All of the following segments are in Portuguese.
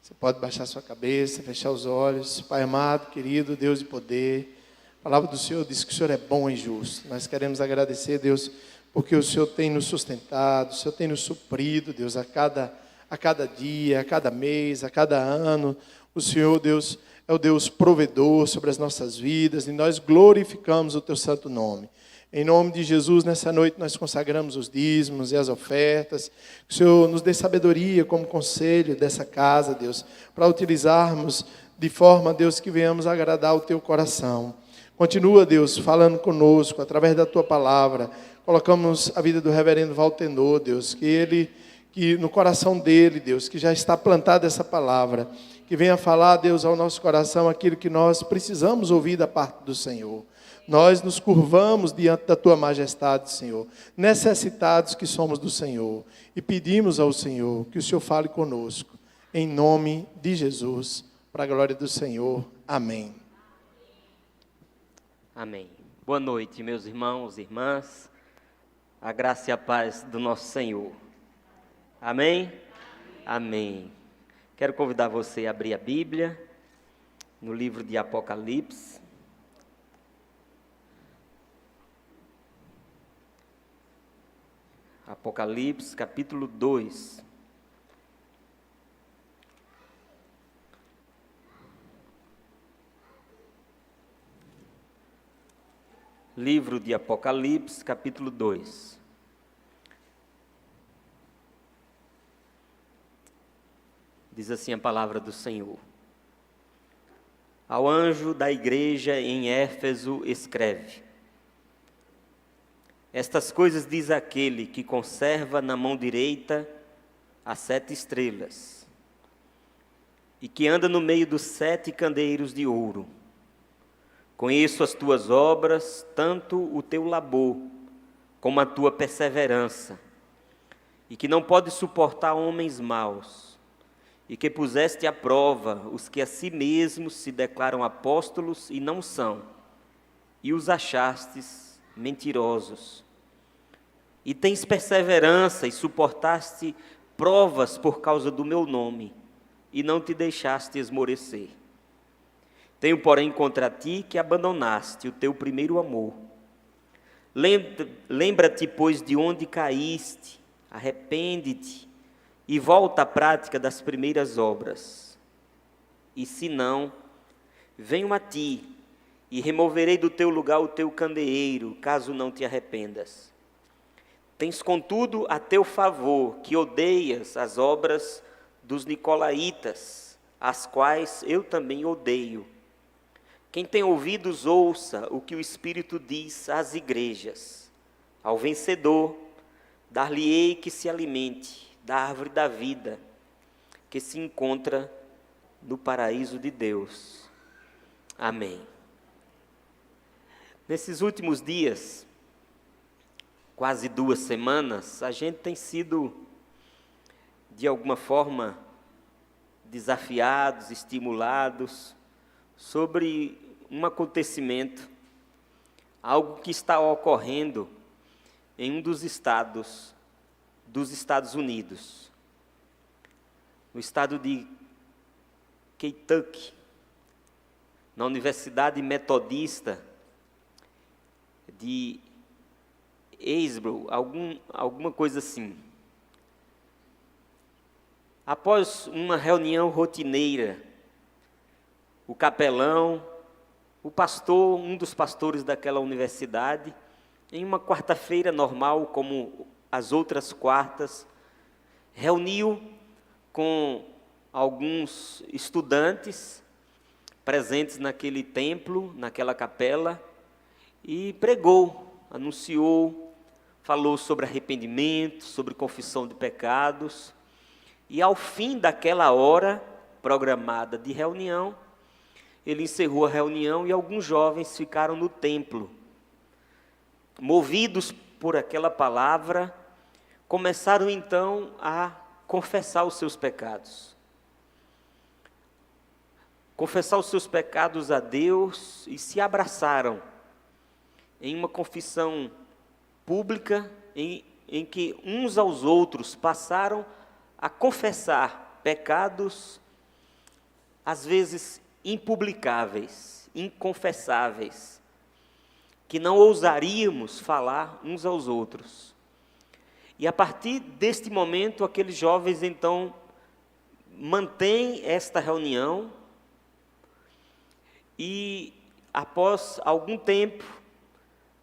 Você pode baixar sua cabeça, fechar os olhos. Pai amado, querido, Deus de poder, a palavra do Senhor diz que o Senhor é bom e justo. Nós queremos agradecer, Deus, porque o Senhor tem nos sustentado, o Senhor tem nos suprido, Deus, a cada dia, a cada mês, a cada ano. O Senhor, Deus, é o Deus provedor sobre as nossas vidas e nós glorificamos o Teu santo nome. Em nome de Jesus, nessa noite nós consagramos os dízimos e as ofertas. Que o Senhor nos dê sabedoria como conselho dessa casa, Deus, para utilizarmos de forma, Deus, que venhamos agradar o Teu coração. Continua, Deus, falando conosco através da Tua palavra. Colocamos a vida do reverendo Valtenor, Deus, que no coração dele, Deus, que já está plantada essa palavra, que venha falar, Deus, ao nosso coração aquilo que nós precisamos ouvir da parte do Senhor. Nós nos curvamos diante da Tua majestade, Senhor, necessitados que somos do Senhor, e pedimos ao Senhor que o Senhor fale conosco, em nome de Jesus, para a glória do Senhor. Amém. Amém. Boa noite, meus irmãos e irmãs, a graça e a paz do nosso Senhor. Amém? Amém. Quero convidar você a abrir a Bíblia, no livro de Apocalipse. Apocalipse, capítulo 2. Livro de Apocalipse, capítulo 2. Diz assim a palavra do Senhor. Ao anjo da igreja em Éfeso escreve: Estas coisas diz aquele que conserva na mão direita as 7 estrelas e que anda no meio dos 7 candeeiros de ouro. Conheço as tuas obras, tanto o teu labor como a tua perseverança, e que não podes suportar homens maus, e que puseste à prova os que a si mesmos se declaram apóstolos e não são, e os achastes mentirosos. E tens perseverança e suportaste provas por causa do meu nome, e não te deixaste esmorecer. Tenho, porém, contra ti que abandonaste o teu primeiro amor. Lembra-te, pois, de onde caíste, arrepende-te e volta à prática das primeiras obras. E se não, venho a ti e removerei do teu lugar o teu candeeiro, caso não te arrependas. Tens, contudo, a teu favor que odeias as obras dos nicolaítas, as quais eu também odeio. Quem tem ouvidos, ouça o que o Espírito diz às igrejas. Ao vencedor, dar-lhe-ei que se alimente da árvore da vida, que se encontra no paraíso de Deus. Amém. Nesses últimos dias, quase 2 semanas, a gente tem sido, de alguma forma, desafiados, estimulados, sobre um acontecimento, algo que está ocorrendo em um dos estados dos Estados Unidos, no estado de Kentucky, na Universidade Metodista de Hillsborough, alguma coisa assim. Após uma reunião rotineira, o capelão, o pastor, um dos pastores daquela universidade, em uma quarta-feira normal, como as outras quartas, reuniu com alguns estudantes presentes naquele templo, naquela capela, e pregou, anunciou, falou sobre arrependimento, sobre confissão de pecados, e ao fim daquela hora programada de reunião, ele encerrou a reunião e alguns jovens ficaram no templo. Movidos por aquela palavra, começaram então a confessar os seus pecados. Confessar os seus pecados a Deus e se abraçaram em uma confissão pública em que uns aos outros passaram a confessar pecados às vezes impublicáveis, inconfessáveis, que não ousaríamos falar uns aos outros. E a partir deste momento, aqueles jovens então mantêm esta reunião e, após algum tempo,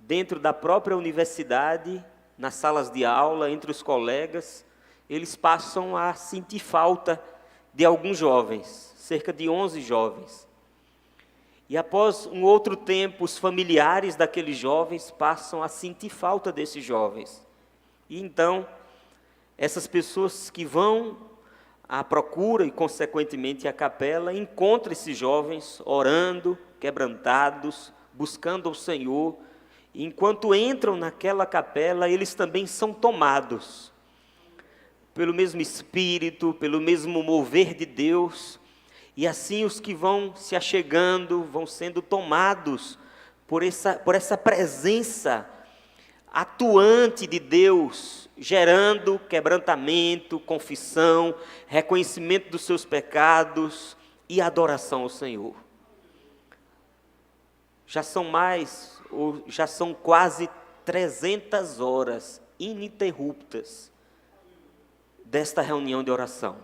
dentro da própria universidade, nas salas de aula, entre os colegas, eles passam a sentir falta de alguns jovens, cerca de 11 jovens. E após um outro tempo, os familiares daqueles jovens passam a sentir falta desses jovens. E então, essas pessoas que vão à procura e, consequentemente, à capela, encontram esses jovens orando, quebrantados, buscando ao Senhor. E enquanto entram naquela capela, eles também são tomados pelo mesmo Espírito, pelo mesmo mover de Deus. E assim os que vão se achegando, vão sendo tomados por essa presença atuante de Deus, gerando quebrantamento, confissão, reconhecimento dos seus pecados e adoração ao Senhor. Já são quase 300 horas ininterruptas desta reunião de oração.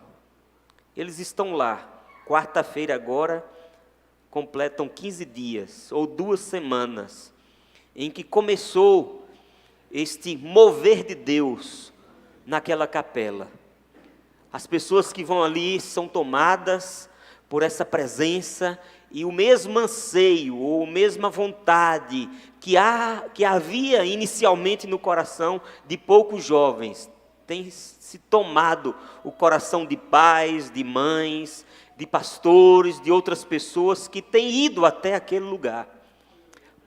Eles estão lá, quarta-feira agora, completam 15 dias, ou 2 semanas, em que começou este mover de Deus naquela capela. As pessoas que vão ali são tomadas por essa presença e o mesmo anseio, ou a mesma vontade que havia inicialmente no coração de poucos jovens, tem se tomado o coração de pais, de mães, de pastores, de outras pessoas que têm ido até aquele lugar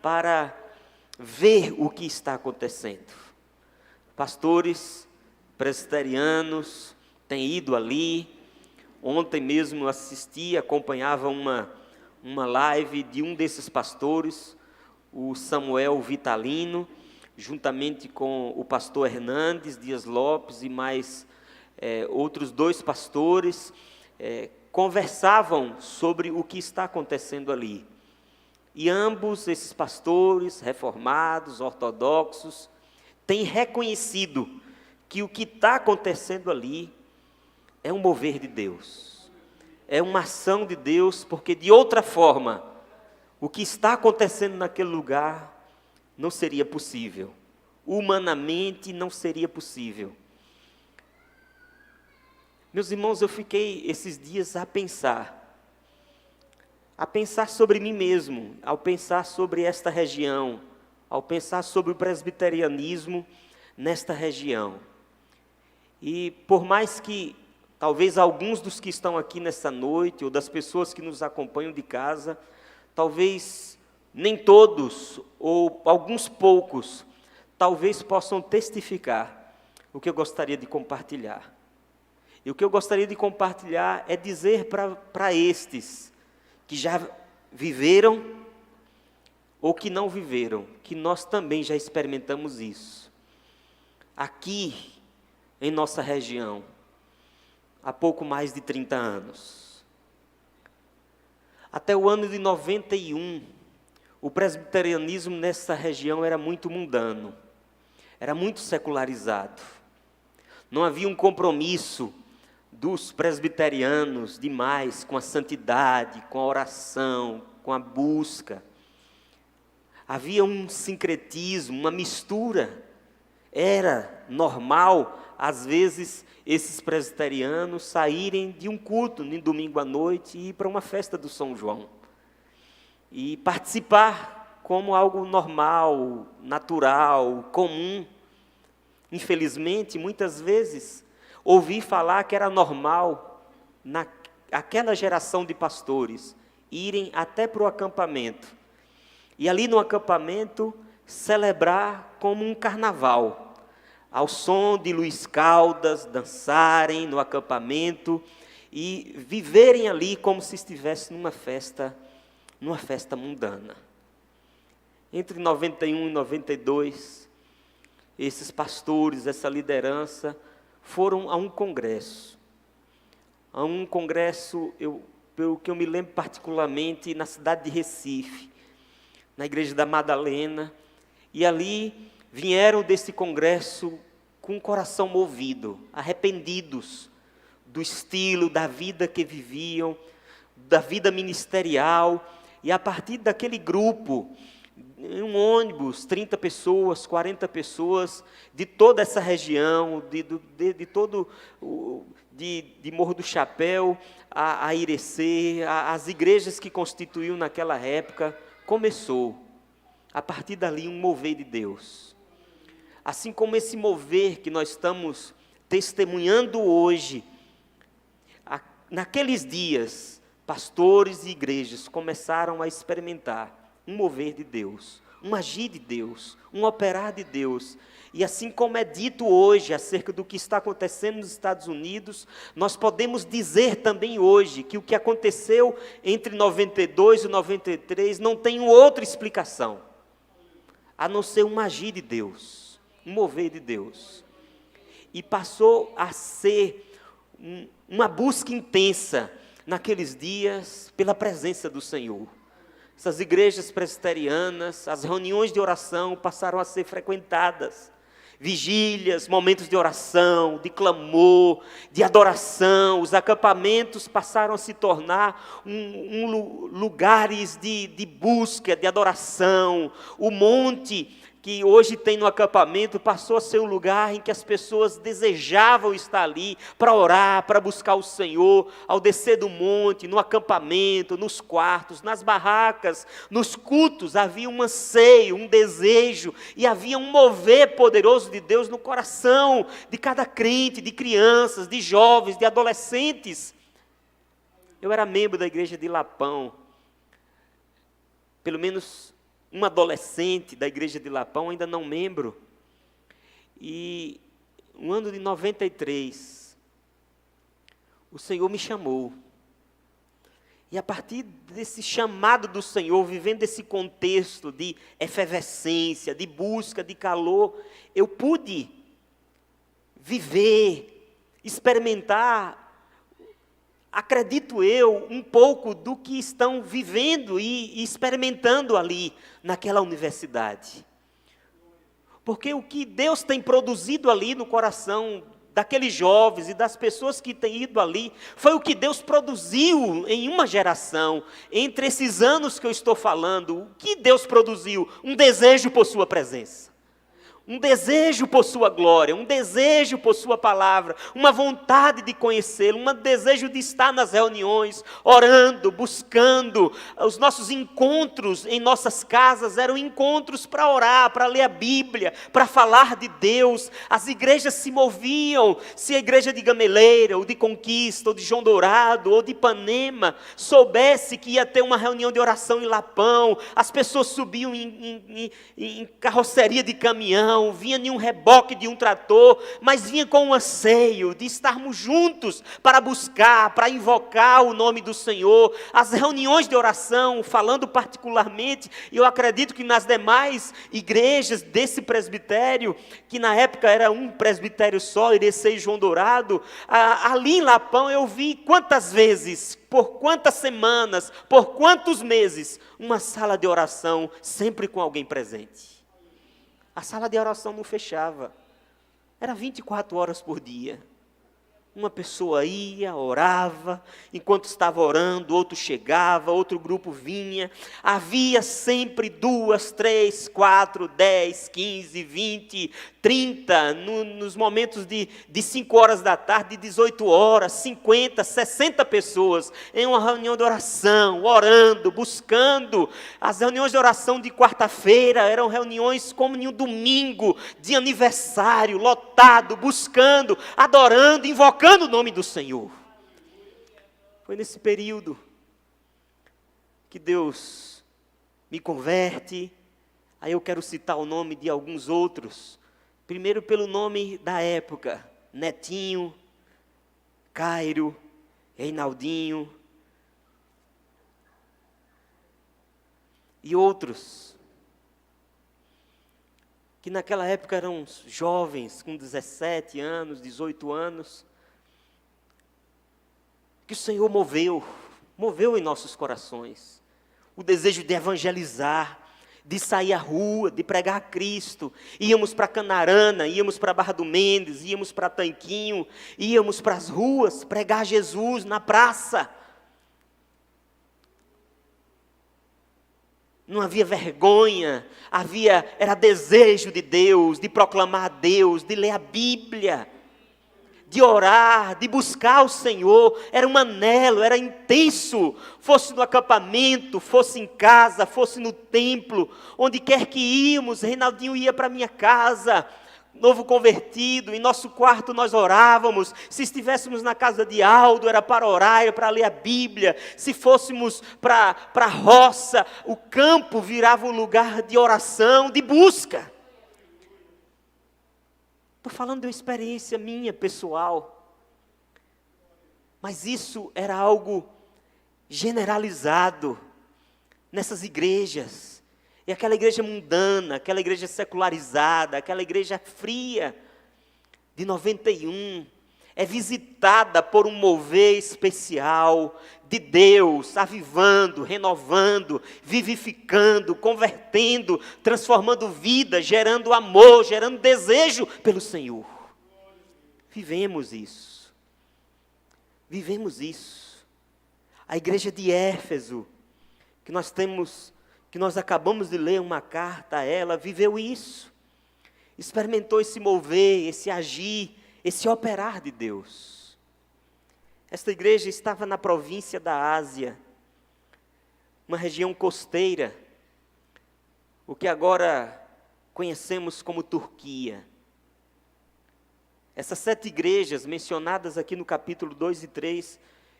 para ver o que está acontecendo. Pastores presbiterianos têm ido ali. Ontem mesmo assisti, acompanhava uma live de um desses pastores, o Samuel Vitalino, juntamente com o pastor Hernandes Dias Lopes e mais outros 2 pastores, conversavam sobre o que está acontecendo ali. E ambos esses pastores, reformados, ortodoxos, têm reconhecido que o que está acontecendo ali é um mover de Deus, é uma ação de Deus, porque de outra forma, o que está acontecendo naquele lugar não seria possível, humanamente não seria possível. Meus irmãos, eu fiquei esses dias a pensar sobre mim mesmo, ao pensar sobre esta região, ao pensar sobre o presbiterianismo nesta região. E por mais que talvez alguns dos que estão aqui nessa noite, ou das pessoas que nos acompanham de casa, talvez nem todos, ou alguns poucos, talvez possam testificar o que eu gostaria de compartilhar. E o que eu gostaria de compartilhar é dizer para estes que já viveram ou que não viveram, que nós também já experimentamos isso. Aqui, em nossa região, há pouco mais de 30 anos. Até o ano de 91, o presbiterianismo nessa região era muito mundano, era muito secularizado. Não havia um compromisso dos presbiterianos demais com a santidade, com a oração, com a busca. Havia um sincretismo, uma mistura. Era normal, às vezes, esses presbiterianos saírem de um culto no domingo à noite e ir para uma festa do São João. E participar como algo normal, natural, comum. Infelizmente, muitas vezes, ouvi falar que era normal, naquela geração de pastores, irem até para o acampamento. E ali no acampamento, celebrar como um carnaval, ao som de Luiz Caldas, dançarem no acampamento e viverem ali como se estivessem numa festa mundana. Entre 91 e 92, esses pastores, essa liderança, foram a um congresso. A um congresso, eu pelo que eu me lembro particularmente, na cidade de Recife, na igreja da Madalena, e ali vieram desse congresso com o coração movido, arrependidos do estilo, da vida que viviam, da vida ministerial, e a partir daquele grupo, em um ônibus, 30 pessoas, 40 pessoas, de toda essa região, de Morro do Chapéu, a Irecê, as igrejas que constituíam naquela época, começou, a partir dali, um mover de Deus. Assim como esse mover que nós estamos testemunhando hoje, naqueles dias, pastores e igrejas começaram a experimentar um mover de Deus, um agir de Deus, um operar de Deus. E assim como é dito hoje acerca do que está acontecendo nos Estados Unidos, nós podemos dizer também hoje que o que aconteceu entre 92 e 93 não tem outra explicação, a não ser um agir de Deus, um mover de Deus. E passou a ser uma busca intensa naqueles dias pela presença do Senhor. Essas igrejas presbiterianas, as reuniões de oração passaram a ser frequentadas. Vigílias, momentos de oração, de clamor, de adoração. Os acampamentos passaram a se tornar lugares de busca, de adoração. O monte que hoje tem no acampamento passou a ser um lugar em que as pessoas desejavam estar ali para orar, para buscar o Senhor, ao descer do monte, no acampamento, nos quartos, nas barracas, nos cultos, havia um anseio, um desejo, e havia um mover poderoso de Deus no coração de cada crente, de crianças, de jovens, de adolescentes. Eu era membro da igreja de Lapão, pelo menos um adolescente da igreja de Lapão, ainda não membro, e no ano de 93, o Senhor me chamou, e a partir desse chamado do Senhor, vivendo esse contexto de efervescência, de busca, de calor, eu pude viver, experimentar, acredito eu, um pouco do que estão vivendo e experimentando ali, naquela universidade. Porque o que Deus tem produzido ali no coração daqueles jovens e das pessoas que têm ido ali, foi o que Deus produziu em uma geração, entre esses anos que eu estou falando. O que Deus produziu? Um desejo por sua presença. Um desejo por sua glória, um desejo por sua palavra, uma vontade de conhecê-lo, um desejo de estar nas reuniões, orando, buscando. Os nossos encontros em nossas casas eram encontros para orar, para ler a Bíblia, para falar de Deus. As igrejas se moviam. Se a igreja de Gameleira, ou de Conquista, ou de João Dourado, ou de Ipanema, soubesse que ia ter uma reunião de oração em Lapão, as pessoas subiam em carroceria de caminhão, vinha em um reboque de um trator, mas vinha com um anseio de estarmos juntos para buscar, para invocar o nome do Senhor. As reuniões de oração, falando particularmente, e eu acredito que nas demais igrejas desse presbitério, que na época era um presbitério só, Irecê e João Dourado, ali em Lapão eu vi quantas vezes, por quantas semanas, por quantos meses, uma sala de oração sempre com alguém presente. A sala de oração não fechava, era 24 horas por dia. Uma pessoa ia, orava, enquanto estava orando, outro chegava, outro grupo vinha. Havia sempre 2, 3, 4, 10, 15, 20, 30, nos momentos de 5 horas da tarde, de 18 horas, 50, 60 pessoas em uma reunião de oração, orando, buscando. As reuniões de oração de quarta-feira eram reuniões como em um domingo, de aniversário, lotado, buscando, adorando, invocando o nome do Senhor. Foi nesse período que Deus me converte. Aí eu quero citar o nome de alguns outros. Primeiro pelo nome da época: Netinho, Cairo, Reinaldinho e outros, que naquela época eram jovens com 17 anos, 18 anos, que o Senhor moveu moveu em nossos corações. O desejo de evangelizar, de sair à rua, de pregar a Cristo. Íamos para Canarana, íamos para Barra do Mendes, íamos para Tanquinho, íamos para as ruas pregar Jesus na praça. Não havia vergonha, era desejo de Deus, de proclamar a Deus, de ler a Bíblia, de orar, de buscar o Senhor. Era um anelo, era intenso. Fosse no acampamento, fosse em casa, fosse no templo, onde quer que íamos. Reinaldinho ia para a minha casa, novo convertido, em nosso quarto nós orávamos. Se estivéssemos na casa de Aldo, era para orar, era para ler a Bíblia. Se fôssemos para a roça, o campo virava um lugar de oração, de busca. Estou falando de uma experiência minha, pessoal. Mas isso era algo generalizado nessas igrejas. E aquela igreja mundana, aquela igreja secularizada, aquela igreja fria de 91, é visitada por um mover especial de Deus, avivando, renovando, vivificando, convertendo, transformando vida, gerando amor, gerando desejo pelo Senhor. Vivemos isso. Vivemos isso. A igreja de Éfeso, que nós acabamos de ler uma carta a ela, viveu isso. Experimentou esse mover, esse agir, esse operar de Deus. Esta igreja estava na província da Ásia, uma região costeira, o que agora conhecemos como Turquia. Essas 7 igrejas mencionadas aqui no capítulo 2 e 3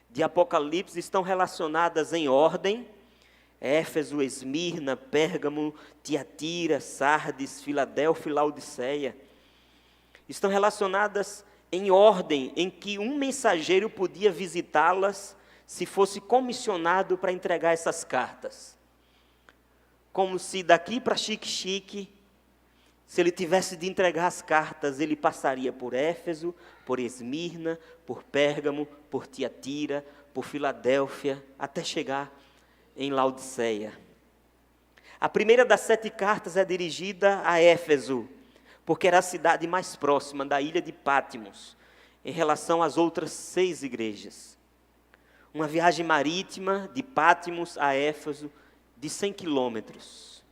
de Apocalipse estão relacionadas em ordem: Éfeso, Esmirna, Pérgamo, Tiatira, Sardes, Filadélfia e Laodiceia. Estão relacionadas em ordem em que um mensageiro podia visitá-las se fosse comissionado para entregar essas cartas. Como se daqui para Xique-Xique, se ele tivesse de entregar as cartas, ele passaria por Éfeso, por Esmirna, por Pérgamo, por Tiatira, por Filadélfia, até chegar em Laodiceia. A primeira das 7 cartas é dirigida a Éfeso, porque era a cidade mais próxima da ilha de Pátimos, em relação às outras 6 igrejas. Uma viagem marítima de Pátimos a Éfeso de 100 quilômetros.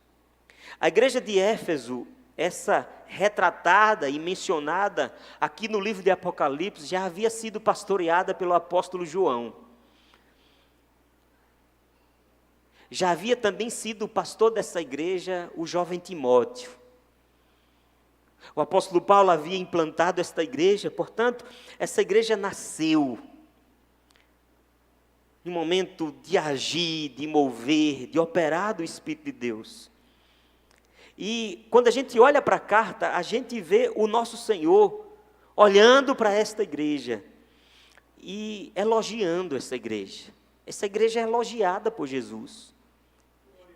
A igreja de Éfeso, essa retratada e mencionada aqui no livro de Apocalipse, já havia sido pastoreada pelo apóstolo João. Já havia também sido o pastor dessa igreja o jovem Timóteo. O apóstolo Paulo havia implantado esta igreja, portanto, essa igreja nasceu num momento de agir, de mover, de operar do Espírito de Deus. E quando a gente olha para a carta, a gente vê o nosso Senhor olhando para esta igreja e elogiando essa igreja. Essa igreja é elogiada por Jesus.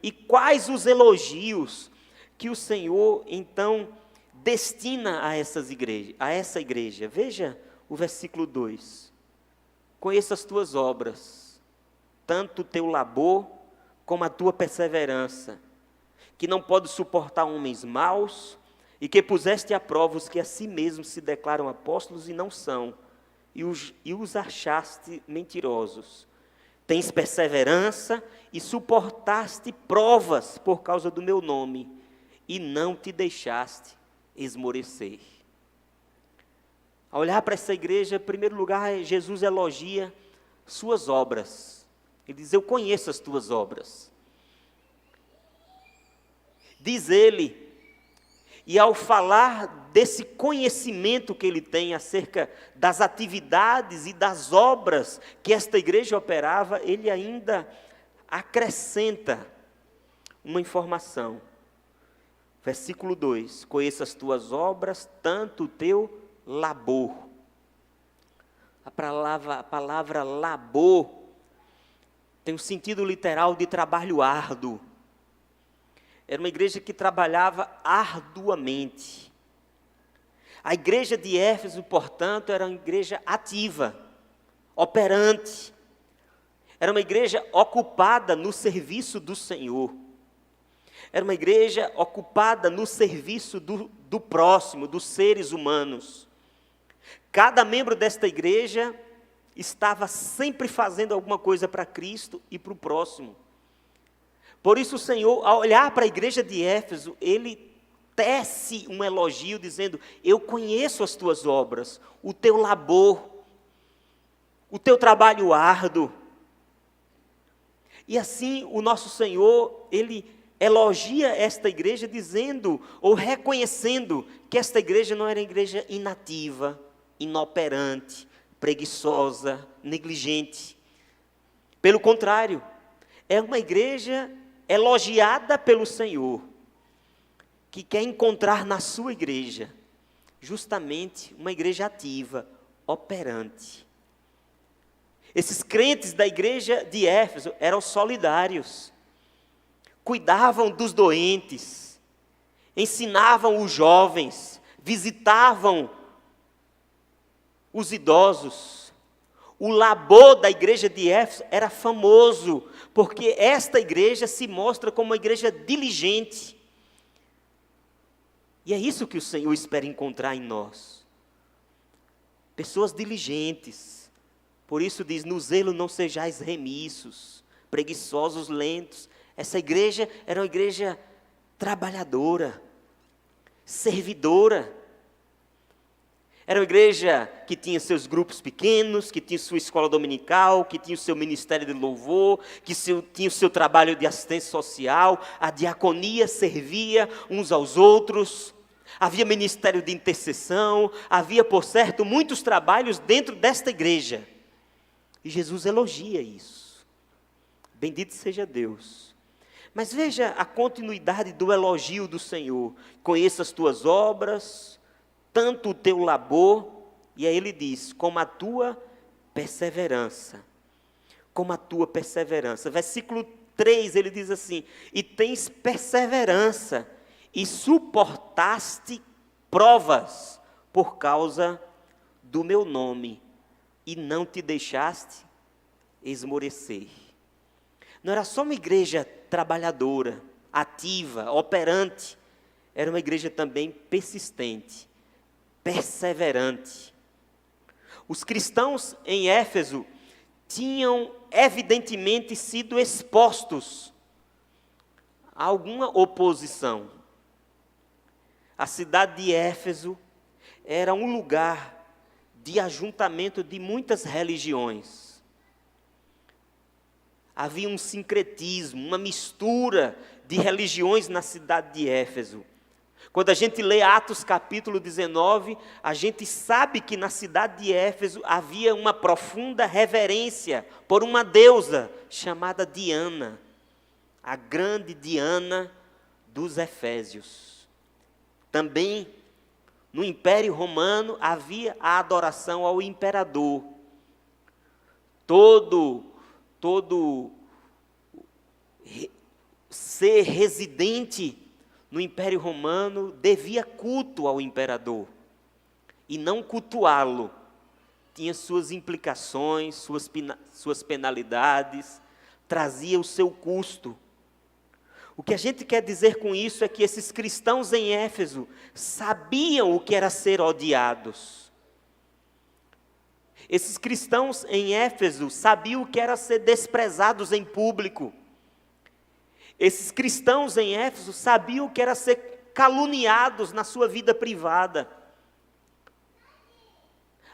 E quais os elogios que o Senhor, então, destina a essa igreja. Veja o versículo 2. Conheço as tuas obras, tanto o teu labor como a tua perseverança, que não pode suportar homens maus, e que puseste à prova os que a si mesmos se declaram apóstolos e não são, e os achaste mentirosos. Tens perseverança e suportaste provas por causa do meu nome, e não te deixaste esmorecer. Ao olhar para essa igreja, em primeiro lugar, Jesus elogia suas obras. Ele diz: eu conheço as tuas obras. Diz ele, e ao falar desse conhecimento que ele tem acerca das atividades e das obras que esta igreja operava, ele ainda acrescenta uma informação. Versículo 2, conheço as tuas obras, tanto o teu labor. A palavra labor tem um sentido literal de trabalho árduo. Era uma igreja que trabalhava arduamente. A igreja de Éfeso, portanto, era uma igreja ativa, operante. Era uma igreja ocupada no serviço do Senhor. Era uma igreja ocupada no serviço do próximo, dos seres humanos. Cada membro desta igreja estava sempre fazendo alguma coisa para Cristo e para o próximo. Por isso o Senhor, ao olhar para a igreja de Éfeso, Ele tece um elogio dizendo: eu conheço as tuas obras, o teu labor, o teu trabalho árduo. E assim o nosso Senhor, Ele elogia esta igreja dizendo, ou reconhecendo, que esta igreja não era uma igreja inativa, inoperante, preguiçosa, negligente. Pelo contrário, é uma igreja elogiada pelo Senhor, que quer encontrar na sua igreja, justamente uma igreja ativa, operante. Esses crentes da igreja de Éfeso eram solidários, cuidavam dos doentes, ensinavam os jovens, visitavam os idosos. O labor da igreja de Éfeso era famoso, porque esta igreja se mostra como uma igreja diligente. E é isso que o Senhor espera encontrar em nós. Pessoas diligentes. Por isso diz, no zelo não sejais remissos, preguiçosos, lentos. Essa igreja era uma igreja trabalhadora, servidora. Era uma igreja que tinha seus grupos pequenos, que tinha sua escola dominical, que tinha o seu ministério de louvor, que tinha o seu trabalho de assistência social, a diaconia servia uns aos outros, havia ministério de intercessão, havia, por certo, muitos trabalhos dentro desta igreja. E Jesus elogia isso. Bendito seja Deus. Mas veja a continuidade do elogio do Senhor. Conheça as tuas obras, tanto o teu labor, e aí ele diz, como a tua perseverança. Como a tua perseverança. Versículo 3, ele diz assim, e tens perseverança, e suportaste provas por causa do meu nome, e não te deixaste esmorecer. Não era só uma igreja trabalhadora, ativa, operante, era uma igreja também persistente, perseverante. Os cristãos em Éfeso tinham evidentemente sido expostos a alguma oposição. A cidade de Éfeso era um lugar de ajuntamento de muitas religiões. Havia um sincretismo, uma mistura de religiões na cidade de Éfeso. Quando a gente lê Atos capítulo 19, a gente sabe que na cidade de Éfeso havia uma profunda reverência por uma deusa chamada Diana, a grande Diana dos Efésios. Também no Império Romano havia a adoração ao imperador. Todo ser residente no Império Romano devia culto ao imperador. E não cultuá-lo tinha suas implicações, suas penalidades, trazia o seu custo. O que a gente quer dizer com isso é que esses cristãos em Éfeso sabiam o que era ser odiados. Esses cristãos em Éfeso sabiam o que era ser desprezados em público. Esses cristãos em Éfeso sabiam o que era ser caluniados na sua vida privada.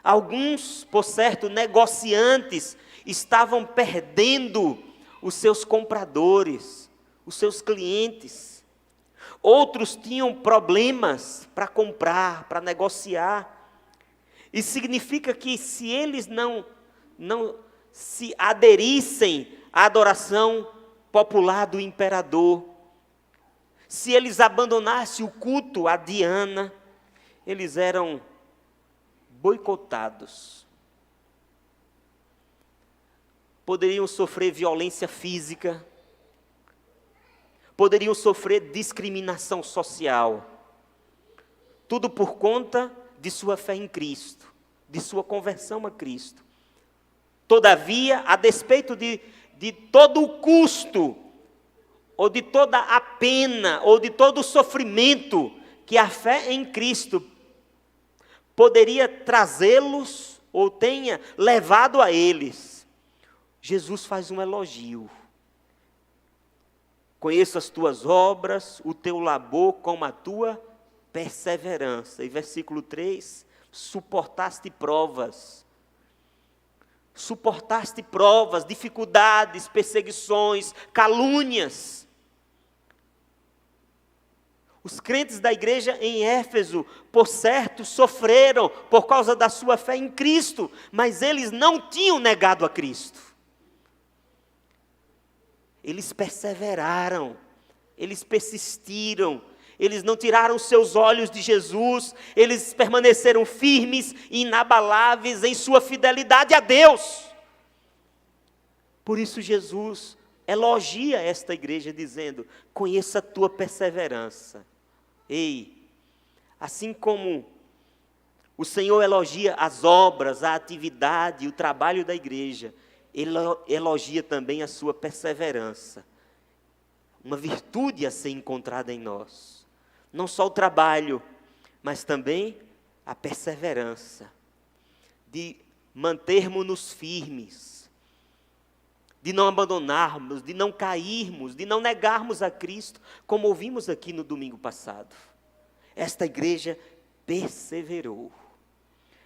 Alguns, por certo, negociantes, estavam perdendo os seus compradores, os seus clientes. Outros tinham problemas para comprar, para negociar. E significa que se eles não se aderissem à adoração popular do imperador, se eles abandonassem o culto a Diana, eles eram boicotados. Poderiam sofrer violência física, poderiam sofrer discriminação social, tudo por conta de sua fé em Cristo, de sua conversão a Cristo. Todavia, a despeito de todo o custo, ou de toda a pena, ou de todo o sofrimento que a fé em Cristo poderia trazê-los, ou tenha levado a eles, Jesus faz um elogio. Conheço as tuas obras, o teu labor como a tua perseverança. E versículo 3, suportaste provas. Suportaste provas, dificuldades, perseguições, calúnias. Os crentes da igreja em Éfeso, por certo, sofreram por causa da sua fé em Cristo, mas eles não tinham negado a Cristo. Eles perseveraram, eles persistiram, eles não tiraram seus olhos de Jesus, eles permaneceram firmes e inabaláveis em sua fidelidade a Deus. Por isso Jesus elogia esta igreja dizendo: conheça a tua perseverança. Ei, assim como o Senhor elogia as obras, a atividade, o trabalho da igreja, Ele elogia também a sua perseverança. Uma virtude a ser encontrada em nós. Não só o trabalho, mas também a perseverança. De mantermos-nos firmes. De não abandonarmos, de não cairmos, de não negarmos a Cristo, como ouvimos aqui no domingo passado. Esta igreja perseverou.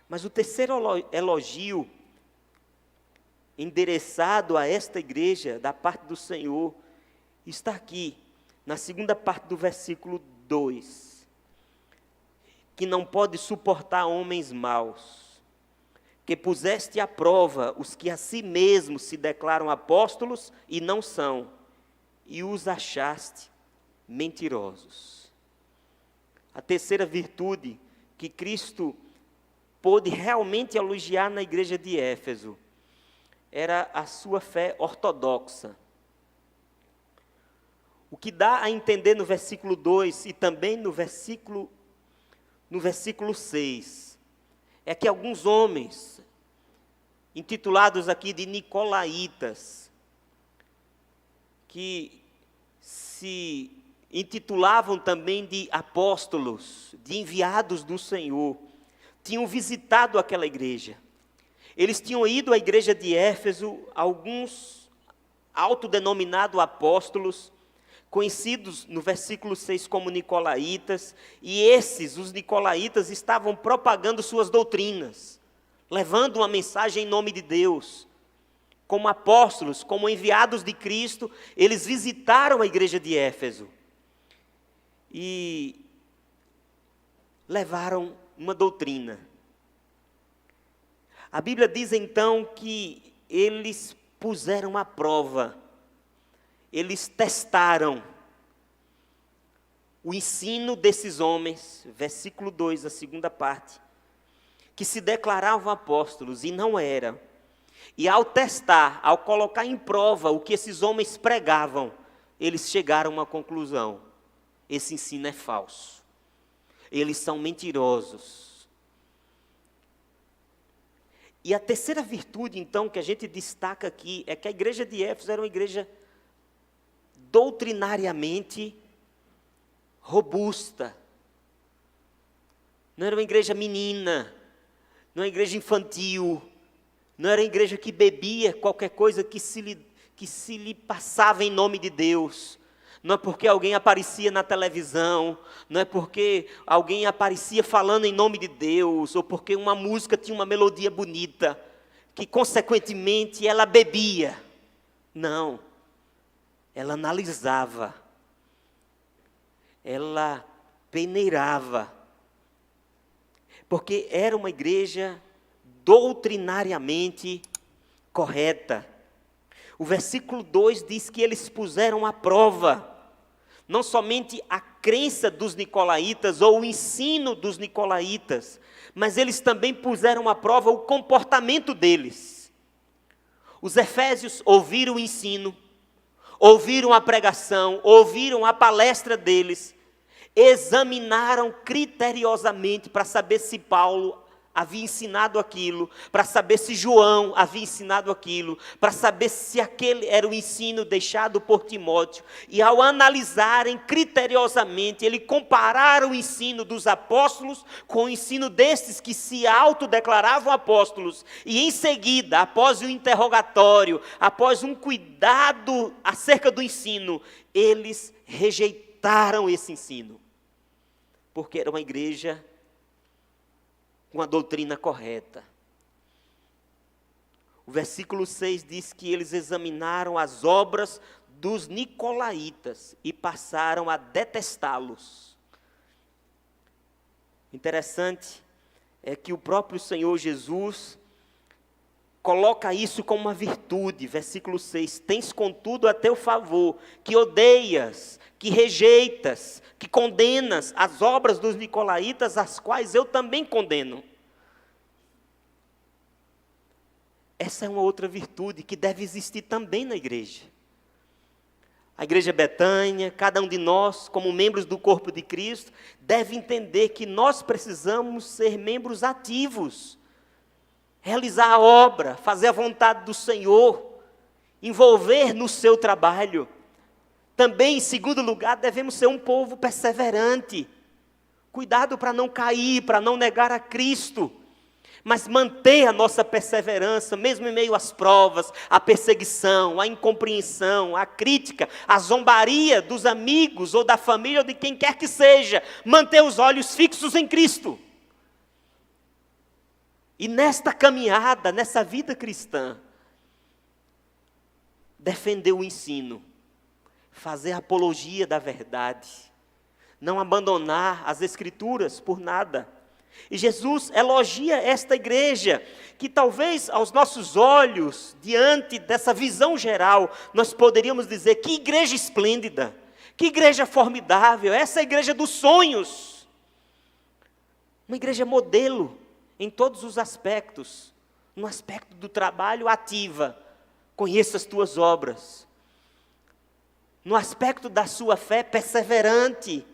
Mas o terceiro elogio endereçado a esta igreja, da parte do Senhor, está aqui, na segunda parte do versículo 2. Que não pode suportar homens maus, que puseste à prova os que a si mesmos se declaram apóstolos e não são, e os achaste mentirosos. A terceira virtude que Cristo pôde realmente elogiar na igreja de Éfeso era a sua fé ortodoxa. O que dá a entender no versículo 2 e também no versículo 6, é que alguns homens, intitulados aqui de nicolaítas, que se intitulavam também de apóstolos, de enviados do Senhor, tinham visitado aquela igreja. Eles tinham ido à igreja de Éfeso, alguns autodenominados apóstolos, conhecidos no versículo 6 como nicolaítas, e esses, os nicolaítas, estavam propagando suas doutrinas, levando uma mensagem em nome de Deus. Como apóstolos, como enviados de Cristo, eles visitaram a igreja de Éfeso e levaram uma doutrina. A Bíblia diz então que eles puseram à prova, eles testaram o ensino desses homens, versículo 2, a segunda parte, que se declaravam apóstolos e não eram. E ao testar, ao colocar em prova o que esses homens pregavam, eles chegaram a uma conclusão: esse ensino é falso, eles são mentirosos. E a terceira virtude, então, que a gente destaca aqui, é que a igreja de Éfeso era uma igreja doutrinariamente robusta. Não era uma igreja menina, não era uma igreja infantil, não era uma igreja que bebia qualquer coisa que se lhe passava em nome de Deus. Não é porque alguém aparecia na televisão, não é porque alguém aparecia falando em nome de Deus, ou porque uma música tinha uma melodia bonita, que consequentemente ela bebia. Não, ela analisava, ela peneirava, porque era uma igreja doutrinariamente correta. O versículo 2 diz que eles puseram à prova, não somente a crença dos nicolaítas ou o ensino dos nicolaítas, mas eles também puseram à prova o comportamento deles. Os efésios ouviram o ensino, ouviram a pregação, ouviram a palestra deles, examinaram criteriosamente para saber se Paulo havia ensinado aquilo, para saber se João havia ensinado aquilo, para saber se aquele era o ensino deixado por Timóteo. E ao analisarem criteriosamente, ele compararam o ensino dos apóstolos com o ensino destes que se autodeclaravam apóstolos. E em seguida, após um interrogatório, após um cuidado acerca do ensino, eles rejeitaram esse ensino. Porque era uma igreja com a doutrina correta. O versículo 6 diz que eles examinaram as obras dos nicolaítas e passaram a detestá-los. Interessante é que o próprio Senhor Jesus coloca isso como uma virtude. Versículo 6, tens contudo a teu favor, que odeias, que rejeitas, que condenas as obras dos nicolaítas, as quais eu também condeno. Essa é uma outra virtude que deve existir também na igreja. A igreja Betânia, cada um de nós, como membros do corpo de Cristo, deve entender que nós precisamos ser membros ativos, realizar a obra, fazer a vontade do Senhor, envolver no seu trabalho. Também, em segundo lugar, devemos ser um povo perseverante. Cuidado para não cair, para não negar a Cristo, mas manter a nossa perseverança, mesmo em meio às provas, à perseguição, à incompreensão, à crítica, à zombaria dos amigos ou da família ou de quem quer que seja. Manter os olhos fixos em Cristo. E nesta caminhada, nessa vida cristã, defender o ensino, fazer apologia da verdade, não abandonar as Escrituras por nada. E Jesus elogia esta igreja, que talvez aos nossos olhos, diante dessa visão geral, nós poderíamos dizer, que igreja esplêndida, que igreja formidável, essa é a igreja dos sonhos. Uma igreja modelo, em todos os aspectos. No aspecto do trabalho, ativa, conheça as tuas obras. No aspecto da sua fé, perseverante.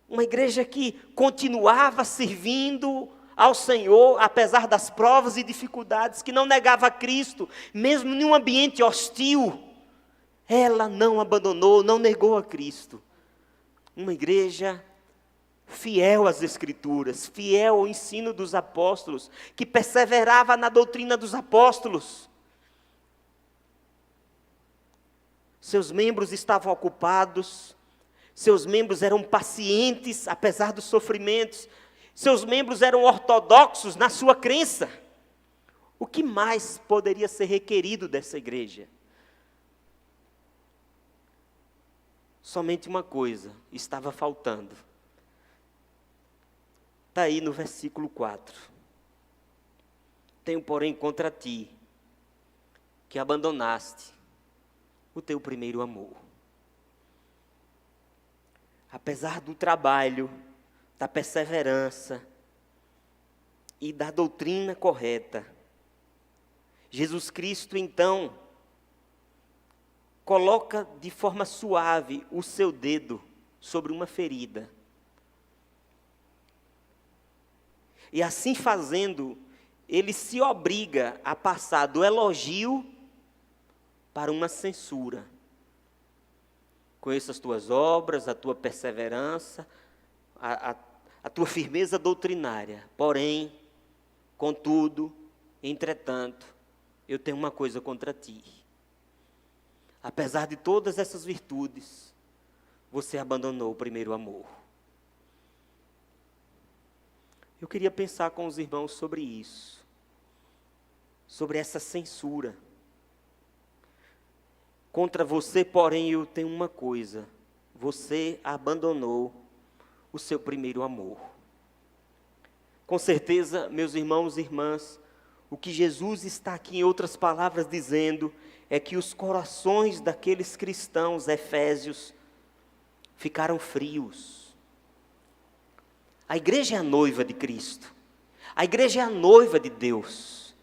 Uma igreja que continuava servindo ao Senhor, apesar das provas e dificuldades, que não negava a Cristo, mesmo em um ambiente hostil. Ela não abandonou, não negou a Cristo. Uma igreja fiel às Escrituras, fiel ao ensino dos apóstolos, que perseverava na doutrina dos apóstolos. Seus membros estavam ocupados, seus membros eram pacientes, apesar dos sofrimentos, seus membros eram ortodoxos na sua crença. O que mais poderia ser requerido dessa igreja? Somente uma coisa estava faltando. Está aí no versículo 4. Tenho, porém, contra ti, que abandonaste o teu primeiro amor. Apesar do trabalho, da perseverança e da doutrina correta, Jesus Cristo, então, coloca de forma suave o seu dedo sobre uma ferida. E assim fazendo, ele se obriga a passar do elogio para uma censura. Conheço as tuas obras, a tua perseverança, a tua firmeza doutrinária. Porém, contudo, entretanto, eu tenho uma coisa contra ti. Apesar de todas essas virtudes, você abandonou o primeiro amor. Eu queria pensar com os irmãos sobre isso, sobre essa censura. Contra você, porém, eu tenho uma coisa: você abandonou o seu primeiro amor. Com certeza, meus irmãos e irmãs, o que Jesus está aqui, em outras palavras, dizendo é que os corações daqueles cristãos efésios ficaram frios. A igreja é a noiva de Cristo. A igreja é a noiva de Deus.